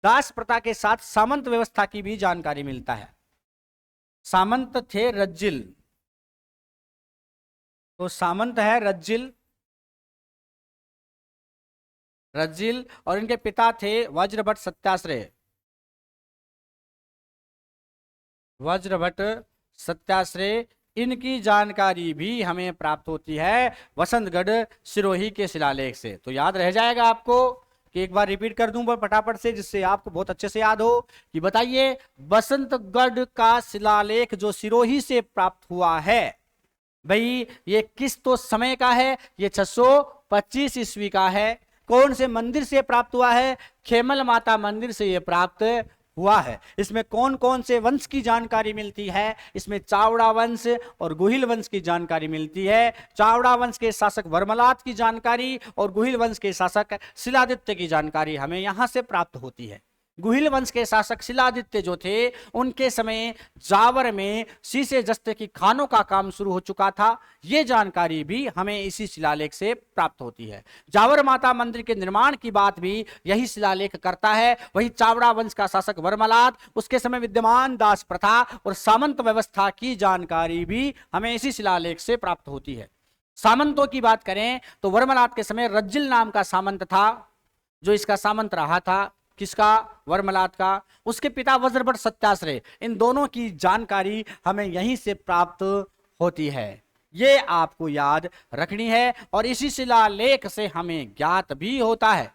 दास प्रथा के साथ सामंत व्यवस्था की भी जानकारी मिलता है। सामंत थे रज्जिल, तो सामंत है रज्जिल, रज्जिल, और इनके पिता थे वज्रभट्ट सत्याश्रय। वज्रभट्ट सत्याश्रय, इनकी जानकारी भी हमें प्राप्त होती है वसंतगढ़ सिरोही के शिलालेख से। तो याद रह जाएगा आपको कि एक बार रिपीट कर दूं फटाफट से, जिससे आपको बहुत अच्छे से याद हो कि बताइए बसंतगढ़ का शिलालेख जो सिरोही से प्राप्त हुआ है भाई, ये किस तो समय का है? ये 625 ईस्वी का है। कौन से मंदिर से प्राप्त हुआ है? खेमल माता मंदिर से ये प्राप्त हुआ है। इसमें कौन कौन से वंश की जानकारी मिलती है? इसमें चावड़ा वंश और गुहिल वंश की जानकारी मिलती है। चावड़ा वंश के शासक वर्मलात की जानकारी और गुहिल वंश के शासक शिलादित्य की जानकारी हमें यहां से प्राप्त होती है। गुहिल वंश के शासक शिलादित्य जो थे, उनके समय जावर में शीशे जस्ते की खानों का काम शुरू हो चुका था। यह जानकारी भी हमें इसी शिलालेख से प्राप्त होती है। जावर माता मंदिर के निर्माण की बात भी यही शिलालेख करता है। वही चावड़ा वंश का शासक वर्मलात, उसके समय विद्यमान दास प्रथा और सामंत व्यवस्था की जानकारी भी हमें इसी शिलालेख से प्राप्त होती है। सामंतों की बात करें तो वर्मलात के समय रज्जिल नाम का सामंत था, जो इसका सामंत रहा था। किसका? वर्मलात का। उसके पिता वज्रभट्ट सत्याश्रय। इन दोनों की जानकारी हमें यहीं से प्राप्त होती है। ये आपको याद रखनी है। और इसी शिलालेख से हमें ज्ञात भी होता है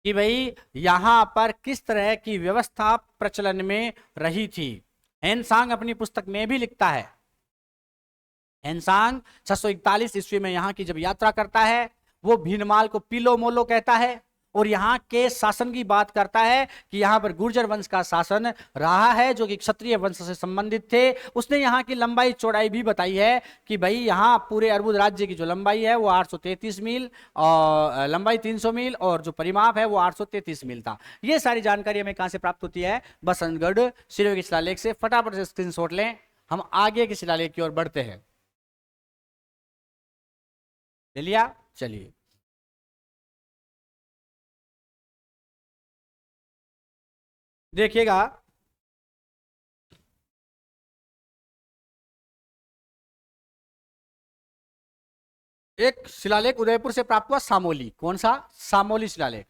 कि भाई यहां पर किस तरह की व्यवस्था प्रचलन में रही थी। हेनसांग अपनी पुस्तक में भी लिखता है। हेनसांग 641 ईस्वी में यहां की जब यात्रा करता है, वो भीनमाल को पीलो मोलो कहता है और यहाँ के शासन की बात करता है कि यहाँ पर गुर्जर वंश का शासन रहा है, जो कि क्षत्रिय वंश से संबंधित थे। उसने यहाँ की लंबाई चौड़ाई भी बताई है कि भाई यहाँ पूरे अर्बुद राज्य की जो लंबाई है वो 833 मील और लंबाई 300 मील और जो परिमाप है वो 833 मील था। ये सारी जानकारी हमें कहाँ से प्राप्त होती है? बसंतगढ़ सिरोही के शिलालेख से। फटाफट से स्क्रीनशॉट लें, हम आगे के शिलालेख की ओर बढ़ते हैं। ले लिया? चलिए देखिएगा, एक शिलालेख उदयपुर से प्राप्त हुआ, सामोली। कौन सा? सामोली शिलालेख।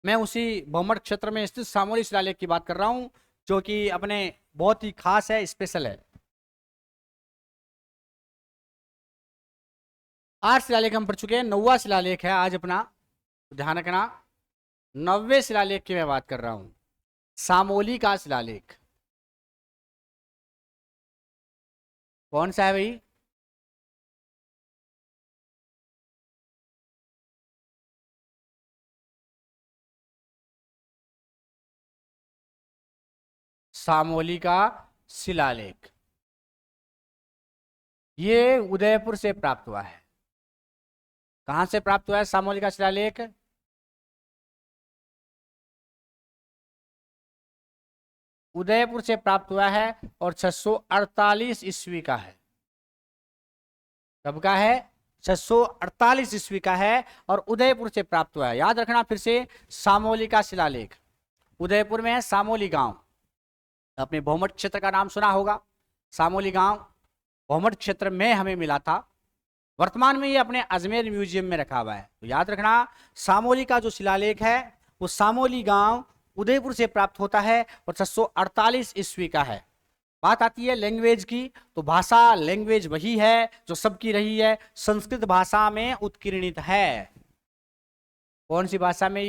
मैं उसी भौमट क्षेत्र में स्थित सामोली शिलालेख की बात कर रहा हूं, जो कि अपने बहुत ही खास है, स्पेशल है। 8 शिलालेख हम पढ़ चुके हैं, 9वां शिलालेख है आज अपना, तो ध्यान रखना। 9वें शिलालेख की मैं बात कर रहा हूं, सामोली का शिलालेख। कौन सा है भाई? सामोली का शिलालेख, ये उदयपुर से प्राप्त हुआ है। कहां से प्राप्त हुआ है सामोली का शिलालेख? उदयपुर से प्राप्त हुआ है और 648 ईस्वी का है। कब का है? 648 ईस्वी का है और उदयपुर से प्राप्त हुआ है। याद रखना फिर से, सामोली का शिलालेख उदयपुर में है। सामोली गांव, अपने भौमट क्षेत्र का नाम सुना होगा। सामोली गांव भौमट क्षेत्र में हमें मिला था। वर्तमान में ये अपने अजमेर म्यूजियम में रखा हुआ है। तो याद रखना, सामोली का जो शिलालेख है वो सामोली गांव उदयपुर से प्राप्त होता है और 648 ईस्वी का है। बात आती है लैंग्वेज की, तो भाषा लैंग्वेज वही है जो सबकी रही है, संस्कृत भाषा में उत्कीर्णित है। कौन सी भाषा में?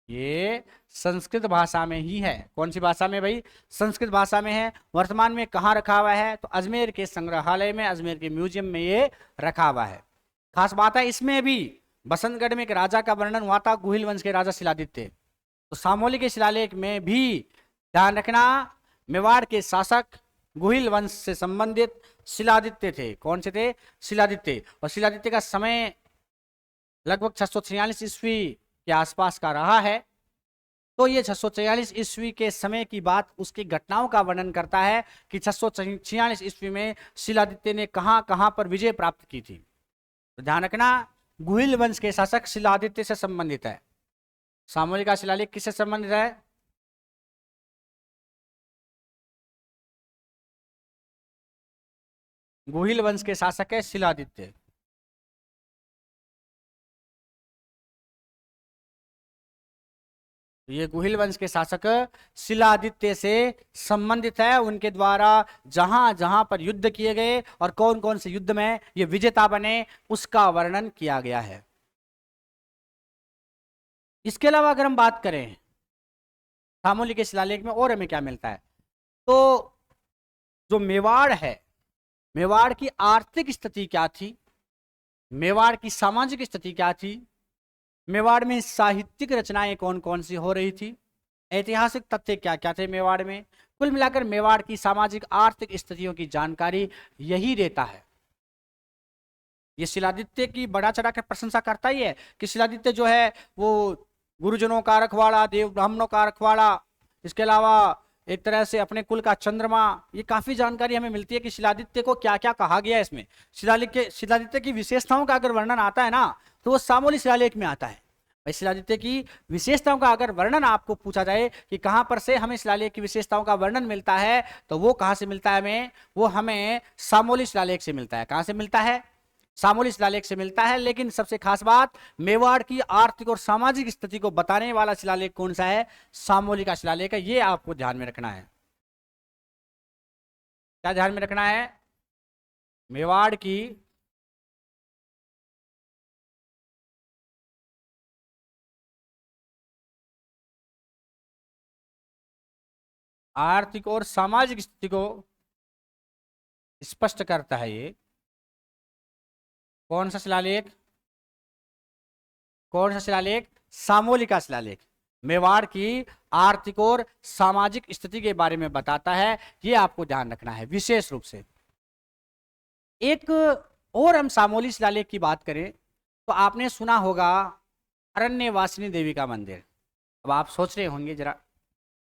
ये संस्कृत भाषा में ही है। कौन सी भाषा में भाई? संस्कृत भाषा में है। वर्तमान में कहाँ रखा हुआ है? तो अजमेर के संग्रहालय में, अजमेर के म्यूजियम में ये रखा हुआ है। खास बात है इसमें भी, बसंतगढ़ में एक राजा का वर्णन हुआ था, गुहिल वंश के राजा शिलादित्य। तो सामोली के शिलालेख में भी ध्यान रखना, मेवाड़ के शासक गुहिल वंश से संबंधित शिलादित्य थे। कौन से थे? शिलादित्य। और शिलादित्य का समय लगभग 646 ईस्वी के आसपास का रहा है। तो ये 646 ईस्वी के समय की बात, उसकी घटनाओं का वर्णन करता है कि 646 ईस्वी में शिलादित्य ने कहां कहां पर विजय प्राप्त की थी। तो ध्यान रखना, गुहिल वंश के शासक शिलादित्य से संबंधित है। सामोली का शिलालेख किससे संबंधित है? गुहिल वंश के शासक है शिलादित्य। ये गुहिल वंश के शासक शिलादित्य से संबंधित है। उनके द्वारा जहां जहां पर युद्ध किए गए और कौन कौन से युद्ध में ये विजेता बने उसका वर्णन किया गया है। इसके अलावा अगर हम बात करें सामोली के शिलालेख में और हमें क्या मिलता है, तो जो मेवाड़ है, मेवाड़ की आर्थिक स्थिति क्या थी, मेवाड़ की सामाजिक स्थिति क्या थी, मेवाड़ में साहित्यिक रचनाएं कौन कौन सी हो रही थी, ऐतिहासिक तथ्य क्या क्या थे मेवाड़ में, कुल मिलाकर मेवाड़ की सामाजिक आर्थिक स्थितियों की जानकारी यही देता है। ये शिलादित्य की बढ़ा चढ़ा कर प्रशंसा करता ही है कि शिलादित्य जो है वो गुरुजनों का रखवाड़ा, देव ब्राह्मणों का रखवाड़ा, इसके अलावा एक तरह से अपने कुल का चंद्रमा। ये काफी जानकारी हमें मिलती है कि शिलादित्य को क्या क्या कहा गया है इसमें। शिलादित्य की विशेषताओं का अगर वर्णन आता है ना तो वो सामोली शिलालेख में आता है। भाई शिलादित्य की विशेषताओं का अगर वर्णन आपको पूछा जाए कि कहां पर से हमें शिलालेख की विशेषताओं का वर्णन मिलता है, तो वो कहां से मिलता है हमें, वो हमें सामोली शिलालेख से मिलता है। कहां से मिलता है, सामोली शिलालेख से मिलता है। लेकिन सबसे खास बात, मेवाड़ की आर्थिक और सामाजिक स्थिति को बताने वाला शिलालेख कौन सा है, सामोली का शिलालेख है। ये आपको ध्यान में रखना है। क्या ध्यान में रखना है, मेवाड़ की आर्थिक और सामाजिक स्थिति को स्पष्ट करता है। ये कौन सा शिलालेख, कौन सा शिलालेख, सामोली का शिलालेख मेवाड़ की आर्थिक और सामाजिक स्थिति के बारे में बताता है। ये आपको ध्यान रखना है विशेष रूप से। एक और हम सामोली शिलालेख की बात करें तो आपने सुना होगा अरण्यवासिनी देवी का मंदिर। अब आप सोच रहे होंगे जरा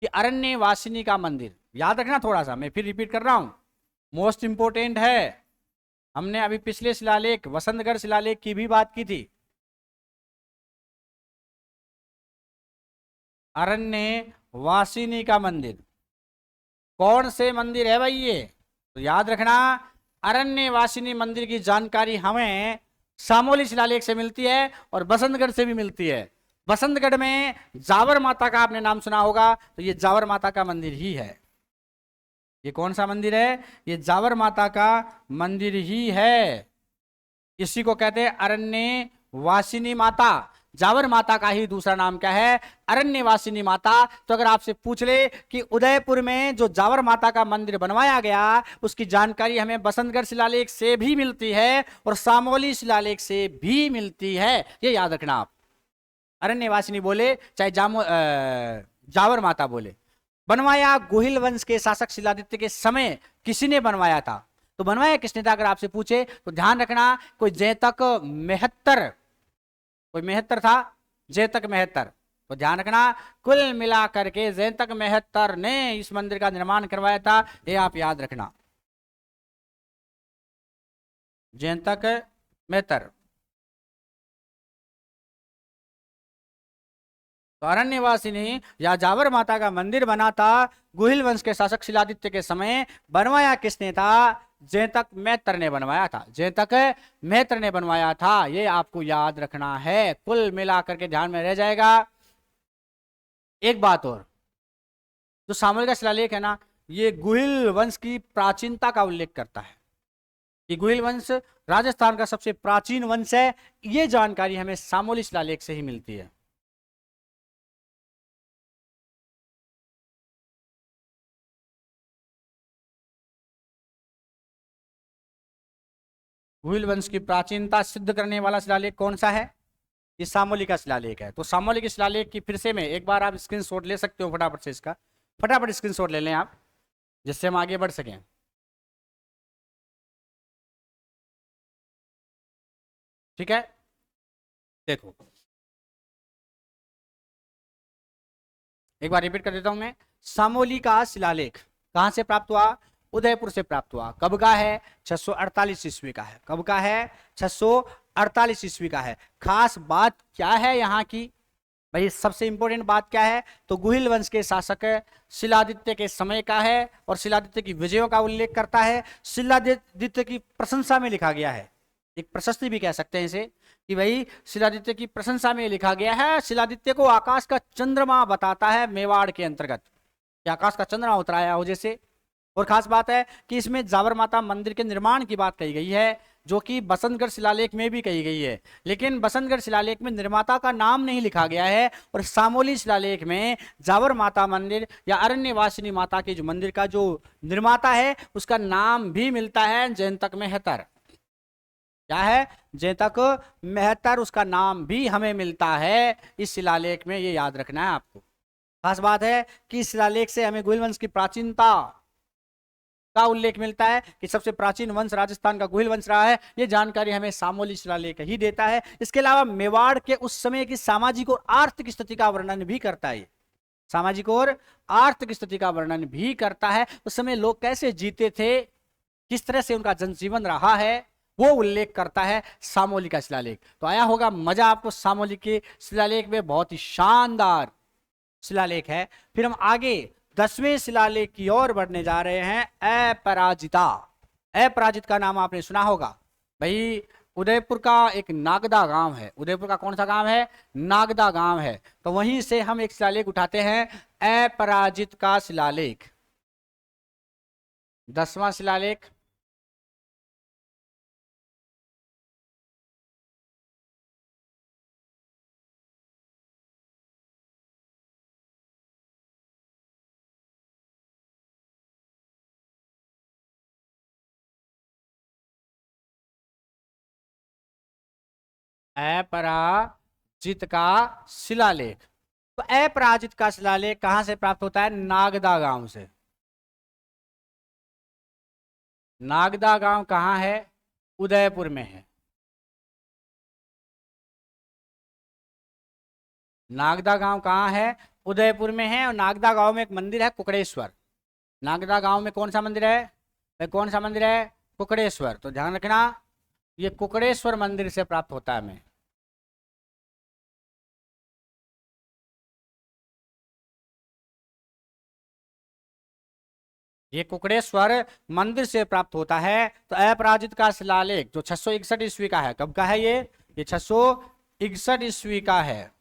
कि अरण्यवासिनी का मंदिर, याद रखना थोड़ा सा, मैं फिर रिपीट कर रहा हूं, मोस्ट इंपोर्टेंट है। हमने अभी पिछले शिलालेख वसंतगढ़ शिलालेख की भी बात की थी। अरण्यवासिनी का मंदिर कौन से मंदिर है भाई, ये तो याद रखना। अरण्यवासिनी मंदिर की जानकारी हमें सामोली शिलालेख से मिलती है और बसंतगढ़ से भी मिलती है। बसंतगढ़ में जावर माता का आपने नाम सुना होगा, तो ये जावर माता का मंदिर ही है। ये कौन सा मंदिर है, ये जावर माता का मंदिर ही है। इसी को कहते हैं अरण्यवासिनी माता। जावर माता का ही दूसरा नाम क्या है, अरण्यवासिनी माता। तो अगर आपसे पूछ ले कि उदयपुर में जो जावर माता का मंदिर बनवाया गया उसकी जानकारी हमें बसंतगढ़ शिलालेख से भी मिलती है और सामोली शिलालेख से भी मिलती है, ये याद रखना आप। अरण्यवासिनी बोले चाहे जावर माता बोले, बनवाया गुहिल वंश के शासक शिलादित्य के समय किसी ने बनवाया था। तो बनवाया किसने था अगर आपसे पूछे तो ध्यान रखना, कोई जैतक मेहत्तर, कोई मेहत्तर था, जैतक मेहत्तर। तो ध्यान रखना कुल मिला करके जैतक मेहत्तर ने इस मंदिर का निर्माण करवाया था, ये आप याद रखना, जैतक मेहत्तर। तो अरण्यवासिनी या जावर माता का मंदिर बना था गुहिल वंश के शासक शिलादित्य के समय। बनवाया किसने था, जैतक मेहतर ने बनवाया था, जैतक मेहतर ने बनवाया था, ये आपको याद रखना है। कुल मिलाकर के ध्यान में रह जाएगा। एक बात और, जो सामोली का शिलालेख है ना, ये गुहिल वंश की प्राचीनता का उल्लेख करता है कि गुहिल वंश राजस्थान का सबसे प्राचीन वंश है। ये जानकारी हमें सामोली शिलालेख से ही मिलती है। गुहिल वंश की प्राचीनता सिद्ध करने वाला शिलालेख कौन सा है, ये सामोली का शिलालेख है। तो सामोली के शिलालेख की फिर से में एक बार आप स्क्रीनशॉट ले सकते हो फटाफट से, इसका फटाफट स्क्रीनशॉट ले लें आप, जिससे हम आगे बढ़ सकें। ठीक है, देखो एक बार रिपीट कर देता हूं मैं। सामोली का शिलालेख कहां से प्राप्त हुआ, उदयपुर से प्राप्त हुआ। कब का है, 648 ईस्वी का है। कब का है, 648 ईस्वी का है। खास बात क्या है यहाँ की, भाई सबसे इंपॉर्टेंट बात क्या है, तो गुहिल वंश के शासक शिलादित्य के समय का है और शिलादित्य की विजयों का उल्लेख करता है। शिलादित्य की प्रशंसा में लिखा गया है, एक प्रशस्ति भी कह सकते हैं इसे, कि भाई शिलादित्य की प्रशंसा में लिखा गया है। शिलादित्य को आकाश का चंद्रमा बताता है मेवाड़ के अंतर्गत, कि आकाश का चंद्रमा उतराया हो जैसे। और खास बात है कि इसमें जावर माता मंदिर के निर्माण की बात कही गई है, जो कि बसंतगढ़ शिलालेख में भी कही गई है, लेकिन बसंतगढ़ शिलालेख में निर्माता का नाम नहीं लिखा गया है। और सामोली शिलालेख में जावर माता मंदिर या अरण्यवासिनी माता के जो मंदिर का जो निर्माता है उसका नाम भी मिलता है, जयंतक मेहतर। क्या है? जयंतक मेहतर, उसका नाम भी हमें मिलता है इस शिलालेख में, ये याद रखना है आपको। खास बात है कि इस शिलालेख से हमें गुहिल वंश की प्राचीनता का उल्लेख मिलता है, कि सबसे प्राचीन वंश राजस्थान का गुहिल वंश रहा है। यह जानकारी हमें सामोली शिलालेख ही देता है। इसके अलावा मेवाड़ के उस समय की सामाजिक और आर्थिक स्थिति का वर्णन भी करता है, सामाजिक और आर्थिक स्थिति का वर्णन भी करता है। उस समय लोग कैसे जीते थे, किस तरह से उनका जनजीवन रहा है, वो उल्लेख करता है सामोली का शिलालेख। तो आया होगा मजा आपको सामोली के शिलालेख में, बहुत ही शानदार शिलालेख है। फिर हम आगे 10वें शिलालेख की ओर बढ़ने जा रहे हैं, अपराजिता। अपराजित का नाम आपने सुना होगा भाई, उदयपुर का एक नागदा गांव है। उदयपुर का कौन सा गांव है? नागदा गांव है। तो वहीं से हम एक शिलालेख उठाते हैं, अपराजित का शिलालेख, 10वां शिलालेख। अपराजित का शिलालेख। तो अपराजित का शिलालेख कहां से प्राप्त होता है? नागदा गांव से। नागदा गांव कहां है? उदयपुर में है। नागदा गांव कहां है? उदयपुर में है। और नागदा गांव में एक मंदिर है कुकड़ेश्वर। नागदा गांव में कौन सा मंदिर है? कौन सा मंदिर है? कुकड़ेश्वर। तो ध्यान रखना, ये कुकड़ेश्वर मंदिर से प्राप्त होता है हमें। ये कुकड़ेश्वर मंदिर से प्राप्त होता है। तो अपराजित का शिलालेख जो 661 ईस्वी का है, कब का है ये 661 ईस्वी का है।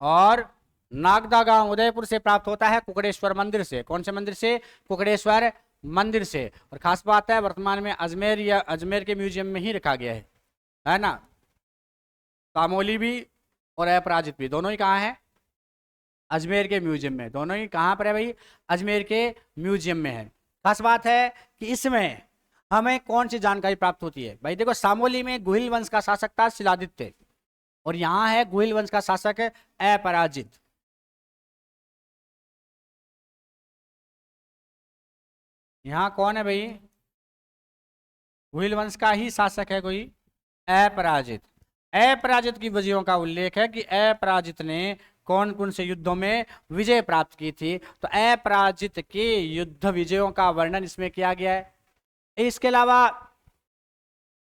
और नागदा गांव उदयपुर से प्राप्त होता है कुकड़ेश्वर मंदिर से। कौन से मंदिर से? कुकड़ेश्वर मंदिर से। और खास बात है, वर्तमान में अजमेर या अजमेर के म्यूजियम में ही रखा गया है ना। सामोली भी और अपराजित भी दोनों ही कहाँ है? अजमेर के म्यूजियम में। दोनों ही कहाँ पर है भाई? अजमेर के म्यूजियम में है। खास बात है कि इसमें हमें कौन सी जानकारी प्राप्त होती है भाई? देखो, सामोली में गुहिल वंश का शासक था शिलादित्य, और यहां है गुहिल वंश का शासक अपराजित। यहां कौन है भाई? गुहिल वंश का ही शासक है कोई, अपराजित। अपराजित की विजयों का उल्लेख है कि अपराजित ने कौन कौन से युद्धों में विजय प्राप्त की थी। तो अपराजित के युद्ध विजयों का वर्णन इसमें किया गया है। इसके अलावा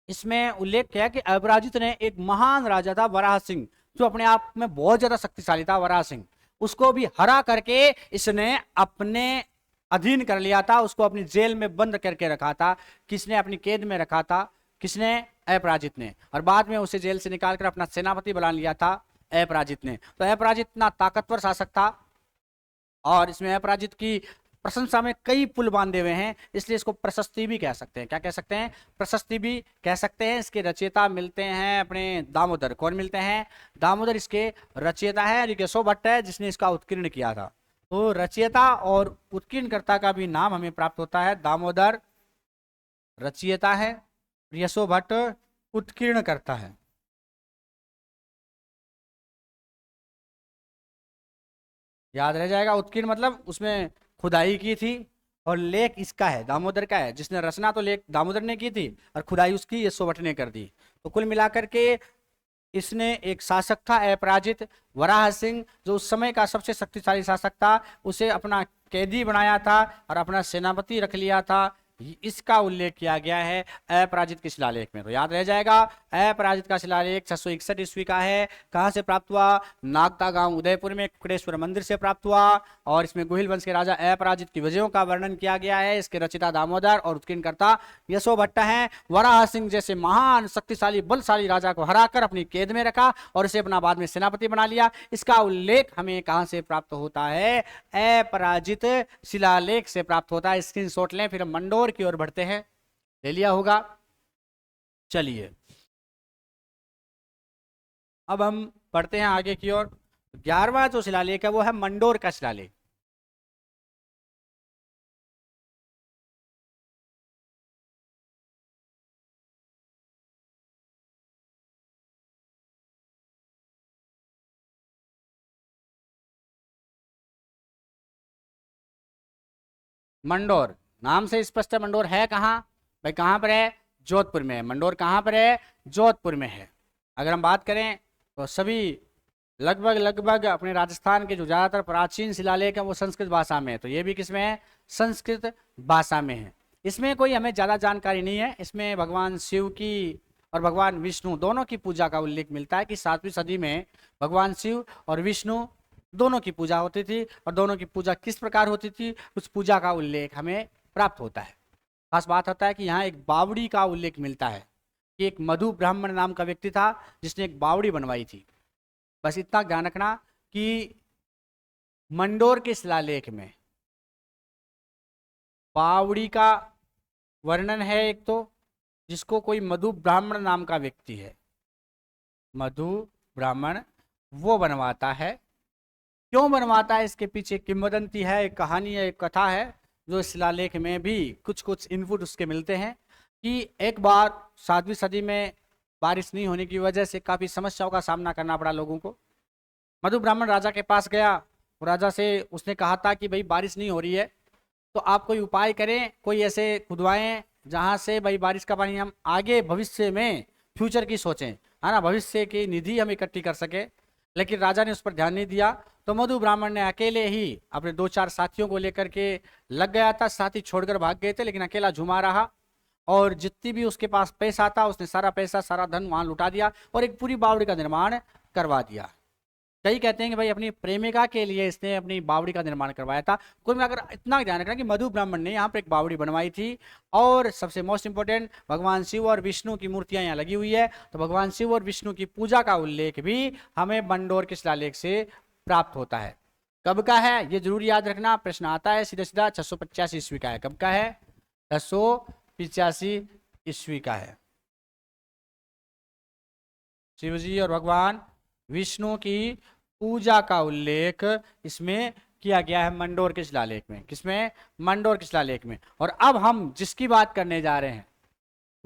इसमें उल्लेख किया कि अपराजित ने एक महान राजा था वराह सिंह, जो अपने आप में बहुत ज्यादा शक्तिशाली था वराह सिंह, उसको भी हरा करके इसने अपने अधीन कर लिया था, उसको अपनी जेल में बंद करके रखा था। किसने अपनी कैद में रखा था? किसने? अपराजित ने। और बाद में उसे जेल से निकालकर अपना सेनापति बना लिया था अपराजित ने। तो अपराजित इतना ताकतवर शासक था, और इसमें अपराजित की प्रशंसा में कई पुल बांधे हुए हैं, इसलिए इसको प्रशस्ति भी कह सकते हैं। क्या कह सकते हैं? प्रशस्ति भी कह सकते हैं। इसके रचयिता मिलते हैं अपने दामोदर। कौन मिलते हैं? दामोदर इसके रचयिता है। केशव भट्ट है जिसने इसका उत्कीर्ण किया था। तो रचयिता और उत्कीर्णकर्ता का भी नाम हमें प्राप्त होता है। दामोदर रचयिता है, यशो भट्ट उत्कीर्ण करता है। याद रह जाएगा, उत्कीर्ण मतलब उसमें खुदाई की थी, और लेख इसका है, दामोदर का है। जिसने रचना तो लेख दामोदर ने की थी, और खुदाई उसकी यशो भट्ट ने कर दी। तो कुल मिलाकर के इसने एक शासक था अपराजित, वराह सिंह, जो उस समय का सबसे शक्तिशाली शासक था, उसे अपना कैदी बनाया था और अपना सेनापति रख लिया था। इसका उल्लेख किया गया है अपराजित के शिलालेख में। तो याद रह जाएगा, अपराजित का शिलालेख 661 ईस्वी का है। कहां से प्राप्त हुआ? नागता गांव उदयपुर में कुक्रेश्वर मंदिर से प्राप्त हुआ। और इसमें गुहिल वंश के राजा अपराजित की विजयों का वर्णन किया गया है। इसके रचिता दामोदर और उत्कीर्णकर्ता यशोभट्ट हैं। वराह सिंह जैसे महान शक्तिशाली बलशाली राजा को हराकर अपनी कैद में रखा और इसे अपना बाद में सेनापति बना लिया। इसका उल्लेख हमें कहां से प्राप्त होता है? अपराजित शिलालेख से प्राप्त होता है। स्क्रीनशॉट लें, फिर हम मंडोर की ओर बढ़ते हैं। ले लिया होगा। चलिए अब हम बढ़ते हैं आगे की ओर। 11वां जो शिलालेख है वो है मंडोर का शिलालेख। मंडोर नाम से स्पष्ट है। मंडोर है कहाँ भाई? कहाँ पर है? जोधपुर में है। मंडोर कहाँ पर है? जोधपुर में है। अगर हम बात करें तो सभी लगभग अपने राजस्थान के जो ज़्यादातर प्राचीन शिलालेख है वो संस्कृत भाषा में है। तो ये भी किस में है? संस्कृत भाषा में है। इसमें कोई हमें ज़्यादा जानकारी नहीं है। इसमें भगवान शिव की और भगवान विष्णु दोनों की पूजा का उल्लेख मिलता है कि 7वीं सदी में भगवान शिव और विष्णु दोनों की पूजा होती थी। और दोनों की पूजा किस प्रकार होती थी, उस पूजा का उल्लेख हमें प्राप्त होता है। खास बात होता है कि यहाँ एक बावड़ी का उल्लेख मिलता है कि एक मधु ब्राह्मण नाम का व्यक्ति था जिसने एक बावड़ी बनवाई थी। बस इतना ध्यान रखना कि मंडोर के शिलालेख में बावड़ी का वर्णन है एक तो, जिसको कोई मधु ब्राह्मण नाम का व्यक्ति है, मधु ब्राह्मण, वो बनवाता है। क्यों बनवाता है इसके पीछे किंवदंती है, एक कहानी है, एक कथा है जो शिलालेख में भी कुछ इनपुट उसके मिलते हैं कि एक बार 7वीं सदी में बारिश नहीं होने की वजह से काफ़ी समस्याओं का सामना करना पड़ा लोगों को। मधु ब्राह्मण राजा के पास गया। राजा से उसने कहा था कि भाई बारिश नहीं हो रही है तो आप कोई उपाय करें, कोई ऐसे खुदवाएं जहाँ से भाई बारिश का पानी हम आगे भविष्य में फ्यूचर की सोचें, है ना, भविष्य की निधि हम इकट्ठी कर सके। लेकिन राजा ने उस पर ध्यान नहीं दिया। तो मधु ब्राह्मण ने अकेले ही अपने 2-4 साथियों को लेकर के लग गया था। साथी छोड़कर भाग गए थे, लेकिन अकेला झुमा रहा और जितनी भी उसके पास पैसा था उसने सारा पैसा सारा धन वहां लुटा दिया और एक पूरी बावड़ी का निर्माण करवा दिया। कई कहते हैं कि भाई अपनी प्रेमिका के लिए इसने अपनी बावड़ी का निर्माण करवाया था। कुल मिलाकर इतना ध्यान रखना कि मधु ब्राह्मण ने यहाँ पर एक बावड़ी बनवाई थी। और सबसे मोस्ट इंपोर्टेंट, भगवान शिव और विष्णु की मूर्तियां यहाँ लगी हुई है। तो भगवान शिव और विष्णु की पूजा का उल्लेख भी हमें मंडोर के शिलालेख से प्राप्त होता है। कब का है ये जरूर याद रखना, प्रश्न आता है सीधा सीधा। 685 ईस्वी का है। कब का है? 685 ईस्वी का है। शिवजी और भगवान विष्णु की पूजा का उल्लेख इसमें किया गया है मंडोर के शिलालेख में। किसमें? मंडोर के शिलालेख में। और अब हम जिसकी बात करने जा रहे हैं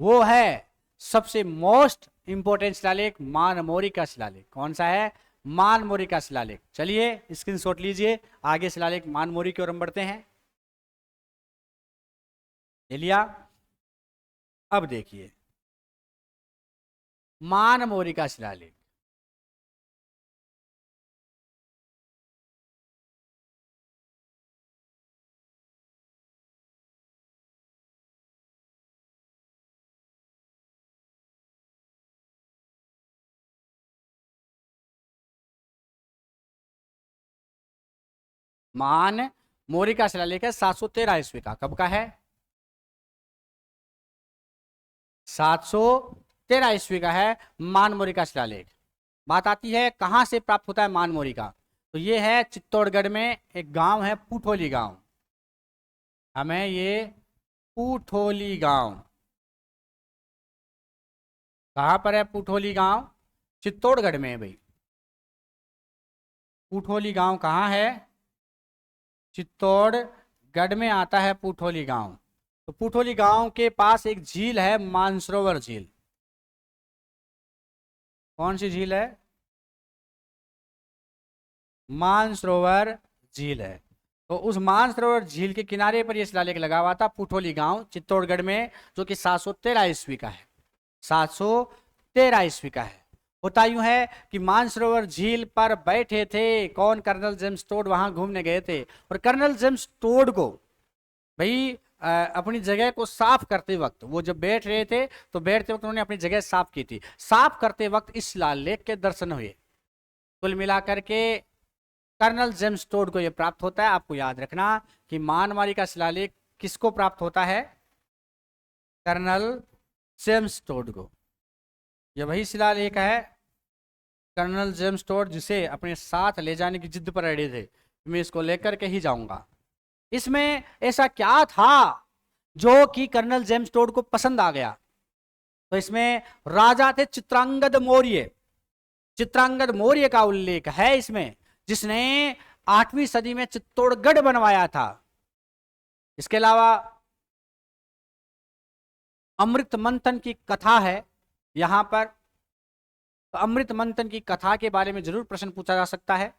वो है सबसे मोस्ट इंपोर्टेंट शिलालेख, मानमोरी का शिलालेख। कौन सा है? मानमोरी का शिलालेख। चलिए स्क्रीनशॉट लीजिए, आगे शिलालेख मानमोरी की ओर हम बढ़ते हैं। ले लिया? अब देखिए मानमोरी का शिलालेख। मानमोरी का शिलालेख है 713 ईस्वी का। कब का है? 713 ईस्वी का है मानमोरी का शिलालेख। बात आती है कहां से प्राप्त होता है मानमोरी का। तो ये है चित्तौड़गढ़ में एक गांव है पुठोली गांव। हमें ये पुठोली गांव कहां पर है? पुठोली गांव चित्तौड़गढ़ में है भाई। पुठोली गांव कहां है? चित्तौड़गढ़ में आता है पुठोली गांव। तो पुठोली गांव के पास एक झील है, मानसरोवर झील। कौन सी झील है? मानसरोवर झील है। तो उस मानसरोवर झील के किनारे पर यह शिलालेख लगा हुआ था, पुठोली गांव चित्तौड़गढ़ में, जो कि 713 ईस्वी का है। 713 ईस्वी का है। होता यूं है कि मानसरोवर झील पर बैठे थे कौन? कर्नल जेम्स टोड वहां घूमने गए थे। और कर्नल जेम्स टोड को भाई अपनी जगह को साफ करते वक्त, वो जब बैठ रहे थे तो बैठते वक्त उन्होंने अपनी जगह साफ की थी, साफ करते वक्त इस शिलालेख के दर्शन हुए। कुल मिलाकर के कर्नल जेम्स टोड को यह प्राप्त होता है। आपको याद रखना कि मानमारी का शिलालेख किसको प्राप्त होता है? कर्नल जेम्स टोड को। यह वही शिलालेख है कर्नल जेम्स टोड जिसे अपने साथ ले जाने की जिद पर अड़े थे, मैं इसको लेकर के ही जाऊंगा। इसमें ऐसा क्या था जो कि कर्नल जेम्स टोड को पसंद आ गया? तो इसमें राजा थे चित्रांगद मौर्य। चित्रांगद मौर्य का उल्लेख है इसमें, जिसने 8वीं सदी में चित्तौड़गढ़ बनवाया था। इसके अलावा अमृत मंथन की कथा है यहां पर। तो अमृत मंथन की कथा के बारे में जरूर प्रश्न पूछा जा सकता है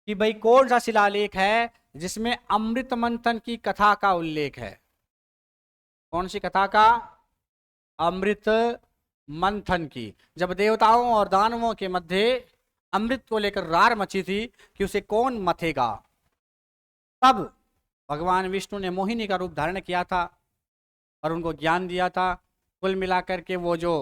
कि भाई कौन सा शिलालेख है जिसमें अमृत मंथन की कथा का उल्लेख है? कौन सी कथा का? अमृत मंथन की। जब देवताओं और दानवों के मध्य अमृत को लेकर रार मची थी कि उसे कौन मथेगा, तब भगवान विष्णु ने मोहिनी का रूप धारण किया था और उनको ज्ञान दिया था। कुल मिलाकर के वो जो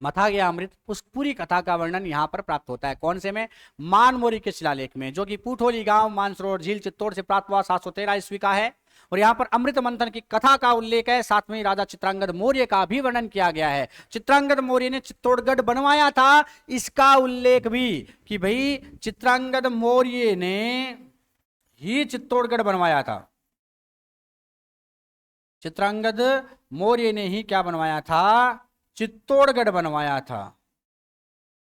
मथा गया अमृत, उस पूरी कथा का वर्णन यहाँ पर प्राप्त होता है। कौन से में? मानमोरी के शिलालेख में, जो कि पुठोली गांव मानसरोवर झील चित्तौड़ से प्राप्त हुआ 713 ईस्वी का है। और यहाँ पर अमृत मंथन की कथा का उल्लेख है, साथ में राजा चित्रांगद मौर्य का भी वर्णन किया गया है। चित्रांगद मौर्य ने चित्तौड़गढ़ बनवाया था, इसका उल्लेख भी कि भाई चित्रांगद मौर्य ने ही चित्तौड़गढ़ बनवाया था। चित्रांगद मौर्य ने ही क्या बनवाया था? चित्तौड़गढ़ बनवाया था।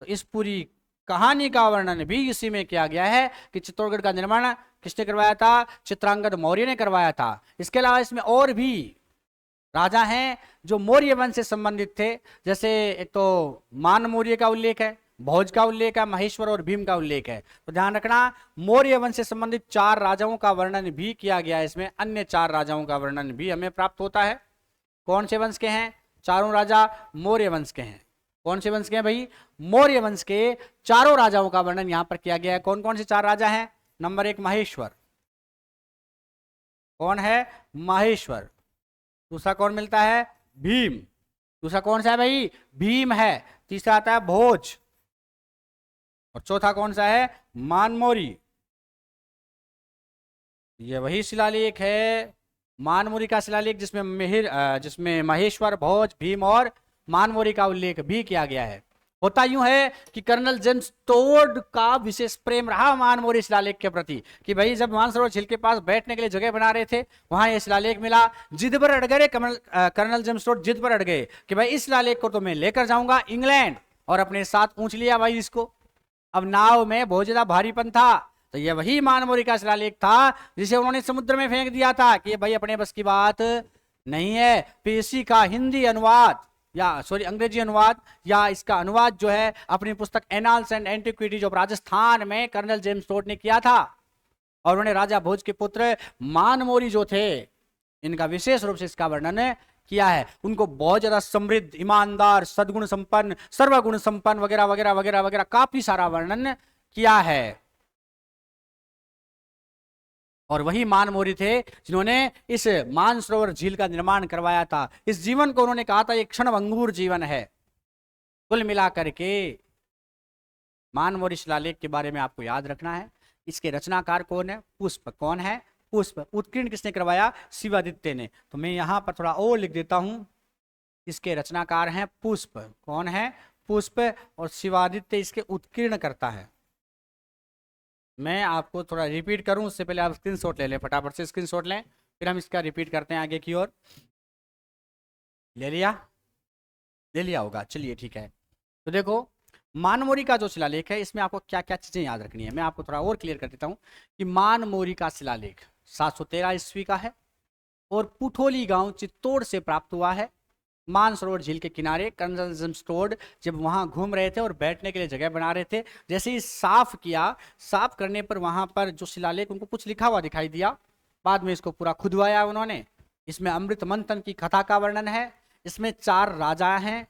तो इस पूरी कहानी का वर्णन भी इसी में किया गया है कि चित्तौड़गढ़ का निर्माण किसने करवाया था? चित्रांगद मौर्य ने करवाया था। इसके अलावा इसमें और भी राजा हैं जो मौर्य वंश से संबंधित थे। जैसे एक तो मान मौर्य का उल्लेख है, भोज का उल्लेख है, महेश्वर और भीम का उल्लेख है। तो ध्यान रखना, मौर्य वंश से संबंधित 4 राजाओं का वर्णन भी किया गया है। इसमें अन्य 4 राजाओं का वर्णन भी हमें प्राप्त होता है। कौन से वंश के हैं? चारों राजा मौर्य वंश के हैं। कौन से वंश के हैं भाई? मौर्य वंश के चारों राजाओं का वर्णन यहां पर किया गया है। कौन कौन से 4 राजा हैं? नंबर 1 महेश्वर। कौन है? महेश्वर। दूसरा कौन मिलता है? भीम। दूसरा कौन सा है भाई? भीम है। तीसरा आता है भोज और चौथा कौन सा है? मानमोरी। ये वही शिलालेख है मानमोरी का शिलालेख जिसमें महेश्वर, भोज, भीम और मानमोरी का उल्लेख भी किया गया है। होता यूं है कि कर्नल जेम्स टोड का विशेष प्रेम रहा मानमोरी शिलालेख के प्रति कि भाई जब मानसरोवर झील के पास बैठने के लिए जगह बना रहे थे, वहां यह शिलालेख मिला। जिद पर अड़ गए कर्नल जेम्स टोड, जिद पर अड़ गए कि भाई इस शिलालेख को तो मैं लेकर जाऊंगा इंग्लैंड, और अपने साथ पूछ लिया भाई इसको। अब नाव में बहुत ज्यादा भारीपन था, तो यह वही मानमोरी का शिलालेख था जिसे उन्होंने समुद्र में फेंक दिया था कि भाई अपने बस की बात नहीं है। फिर इसी का हिंदी अनुवाद अंग्रेजी अनुवाद या इसका अनुवाद जो है अपनी पुस्तक एनाल्स एंड एंटिक्विटी जो राजस्थान में कर्नल जेम्स टोड ने किया था, और उन्होंने राजा भोज के पुत्र मानमोरी जो थे इनका विशेष रूप से इसका वर्णन किया है। उनको बहुत ज्यादा समृद्ध, ईमानदार, सद्गुण संपन्न, सर्वगुण संपन्न वगैरह वगैरह वगैरह वगैरह काफी सारा वर्णन किया है। और वही मानमोरी थे जिन्होंने इस मानसरोवर झील का निर्माण करवाया था। इस जीवन को उन्होंने कहा था ये क्षणभंगुर जीवन है। कुल मिलाकर के मानमोरी शिलालेख के बारे में आपको याद रखना है। इसके रचनाकार कौन है? पुष्प। कौन है? पुष्प। उत्कीर्ण किसने करवाया? शिवादित्य ने। तो मैं यहां पर थोड़ा और लिख देता हूं, इसके रचनाकार हैं पुष्प। कौन है? पुष्प। और शिवादित्य इसके उत्कीर्ण करता है। मैं आपको थोड़ा रिपीट करूं उससे पहले आप स्क्रीनशॉट ले लें, फटाफट से स्क्रीनशॉट लें, फिर हम इसका रिपीट करते हैं आगे की ओर। ले लिया? ले लिया होगा, चलिए ठीक है। तो देखो मानमोरी का जो शिलालेख है इसमें आपको क्या क्या चीजें याद रखनी है, मैं आपको थोड़ा और क्लियर कर देता हूं कि मानमोरी का शिलालेख 713 ईस्वी का है और पुठोली गांव चित्तौड़ से प्राप्त हुआ है। मानसरोवर झील के किनारे कर्नल जेम्स टोड जब वहां घूम रहे थे और बैठने के लिए जगह बना रहे थे, जैसे ही साफ किया, साफ करने पर वहां पर जो शिलालेख उनको कुछ लिखा हुआ दिखाई दिया। बाद में इसको पूरा खुदवाया उन्होंने। इसमें अमृत मंथन की कथा का वर्णन है। इसमें 4 राजा हैं,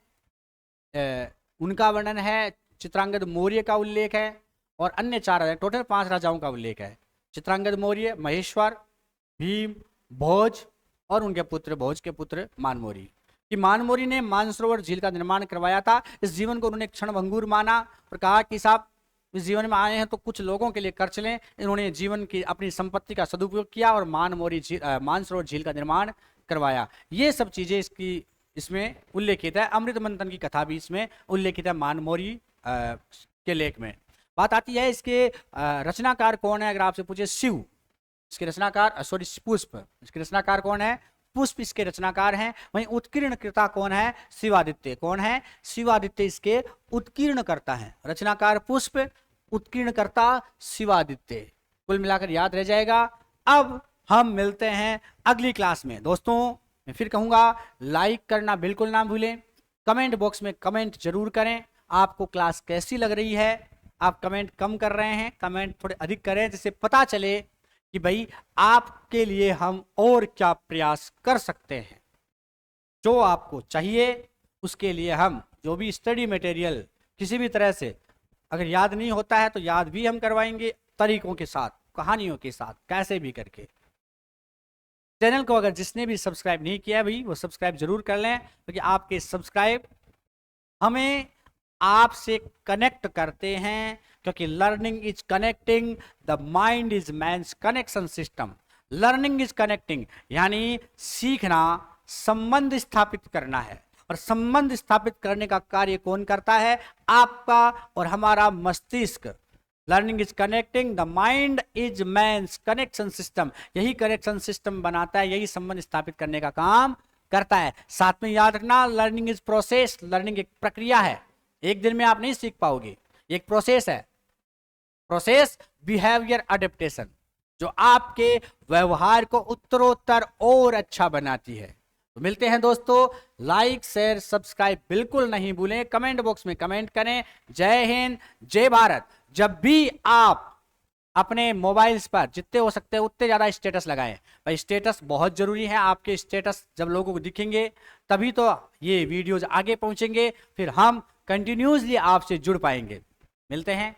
उनका वर्णन है। चित्रांगद मौर्य का उल्लेख है और अन्य 4 राजा, टोटल 5 राजाओं का उल्लेख है। चित्रांगद मौर्य, महेश्वर, भीम, भोज और उनके पुत्र भोज के पुत्र मानमोरी, कि मानमोरी ने मानसरोवर झील का निर्माण करवाया था। इस जीवन को उन्होंने क्षणभंगुर माना और कहा कि साहब इस जीवन में आए हैं तो कुछ लोगों के लिए कर चलें। इन्होंने जीवन की अपनी संपत्ति का सदुपयोग किया और मानसरोवर झील का निर्माण करवाया। ये सब चीजें इसमें उल्लेखित है। अमृत मंथन की कथा भी इसमें उल्लेखित है मानमोरी के लेख में। बात आती है इसके रचनाकार कौन है, अगर आपसे पूछे शिव इसके रचनाकार, सॉरी पुष्प इसके रचनाकार कौन है, पुष्प इसके रचनाकार हैं। वहीं उत्कीर्णकृता कौन है, शिवादित्य। कौन है, शिवादित्य इसके उत्कीर्णकर्ता हैं। रचनाकार पुष्प, उत्कीर्णकर्ता शिवादित्य। कुल मिलाकर याद रह जाएगा। अब हम मिलते हैं अगली क्लास में। दोस्तों मैं फिर कहूंगा लाइक करना बिल्कुल ना भूलें, कमेंट बॉक्स में कमेंट जरूर करें। आपको क्लास कैसी लग रही है, आप कमेंट कम कर रहे हैं, कमेंट थोड़े अधिक करें जिससे पता चले कि भाई आपके लिए हम और क्या प्रयास कर सकते हैं। जो आपको चाहिए उसके लिए हम जो भी स्टडी मटेरियल किसी भी तरह से अगर याद नहीं होता है तो याद भी हम करवाएंगे, तरीकों के साथ, कहानियों के साथ, कैसे भी करके। चैनल को अगर जिसने भी सब्सक्राइब नहीं किया भाई वो सब्सक्राइब जरूर कर लें, क्योंकि आपके सब्सक्राइब हमें आपसे कनेक्ट करते हैं, क्योंकि learning is connecting, the mind is man's connection system. Learning is connecting यानी सीखना संबंध स्थापित करना है, और संबंध स्थापित करने का कार्य कौन करता है, आपका और हमारा मस्तिष्क। Learning is connecting, the mind is man's connection system. यही कनेक्शन सिस्टम बनाता है, यही संबंध स्थापित करने का काम करता है। साथ में याद रखना लर्निंग इज प्रोसेस। लर्निंग एक प्रक्रिया है, एक दिन में आप नहीं सीख पाओगे, एक प्रोसेस है। प्रोसेस बिहेवियर अडेप्टेशन, जो आपके व्यवहार को उत्तरोत्तर और अच्छा बनाती है। तो मिलते हैं दोस्तों, लाइक शेयर सब्सक्राइब बिल्कुल नहीं भूलें, कमेंट बॉक्स में कमेंट करें। जय हिंद, जय भारत। जब भी आप अपने मोबाइल्स पर जितने हो सकते हैं उतने ज्यादा स्टेटस लगाएं। भाई स्टेटस बहुत जरूरी है, आपके स्टेटस जब लोगों को दिखेंगे तभी तो ये वीडियोज आगे पहुंचेंगे, फिर हम कंटिन्यूसली आपसे जुड़ पाएंगे। मिलते हैं।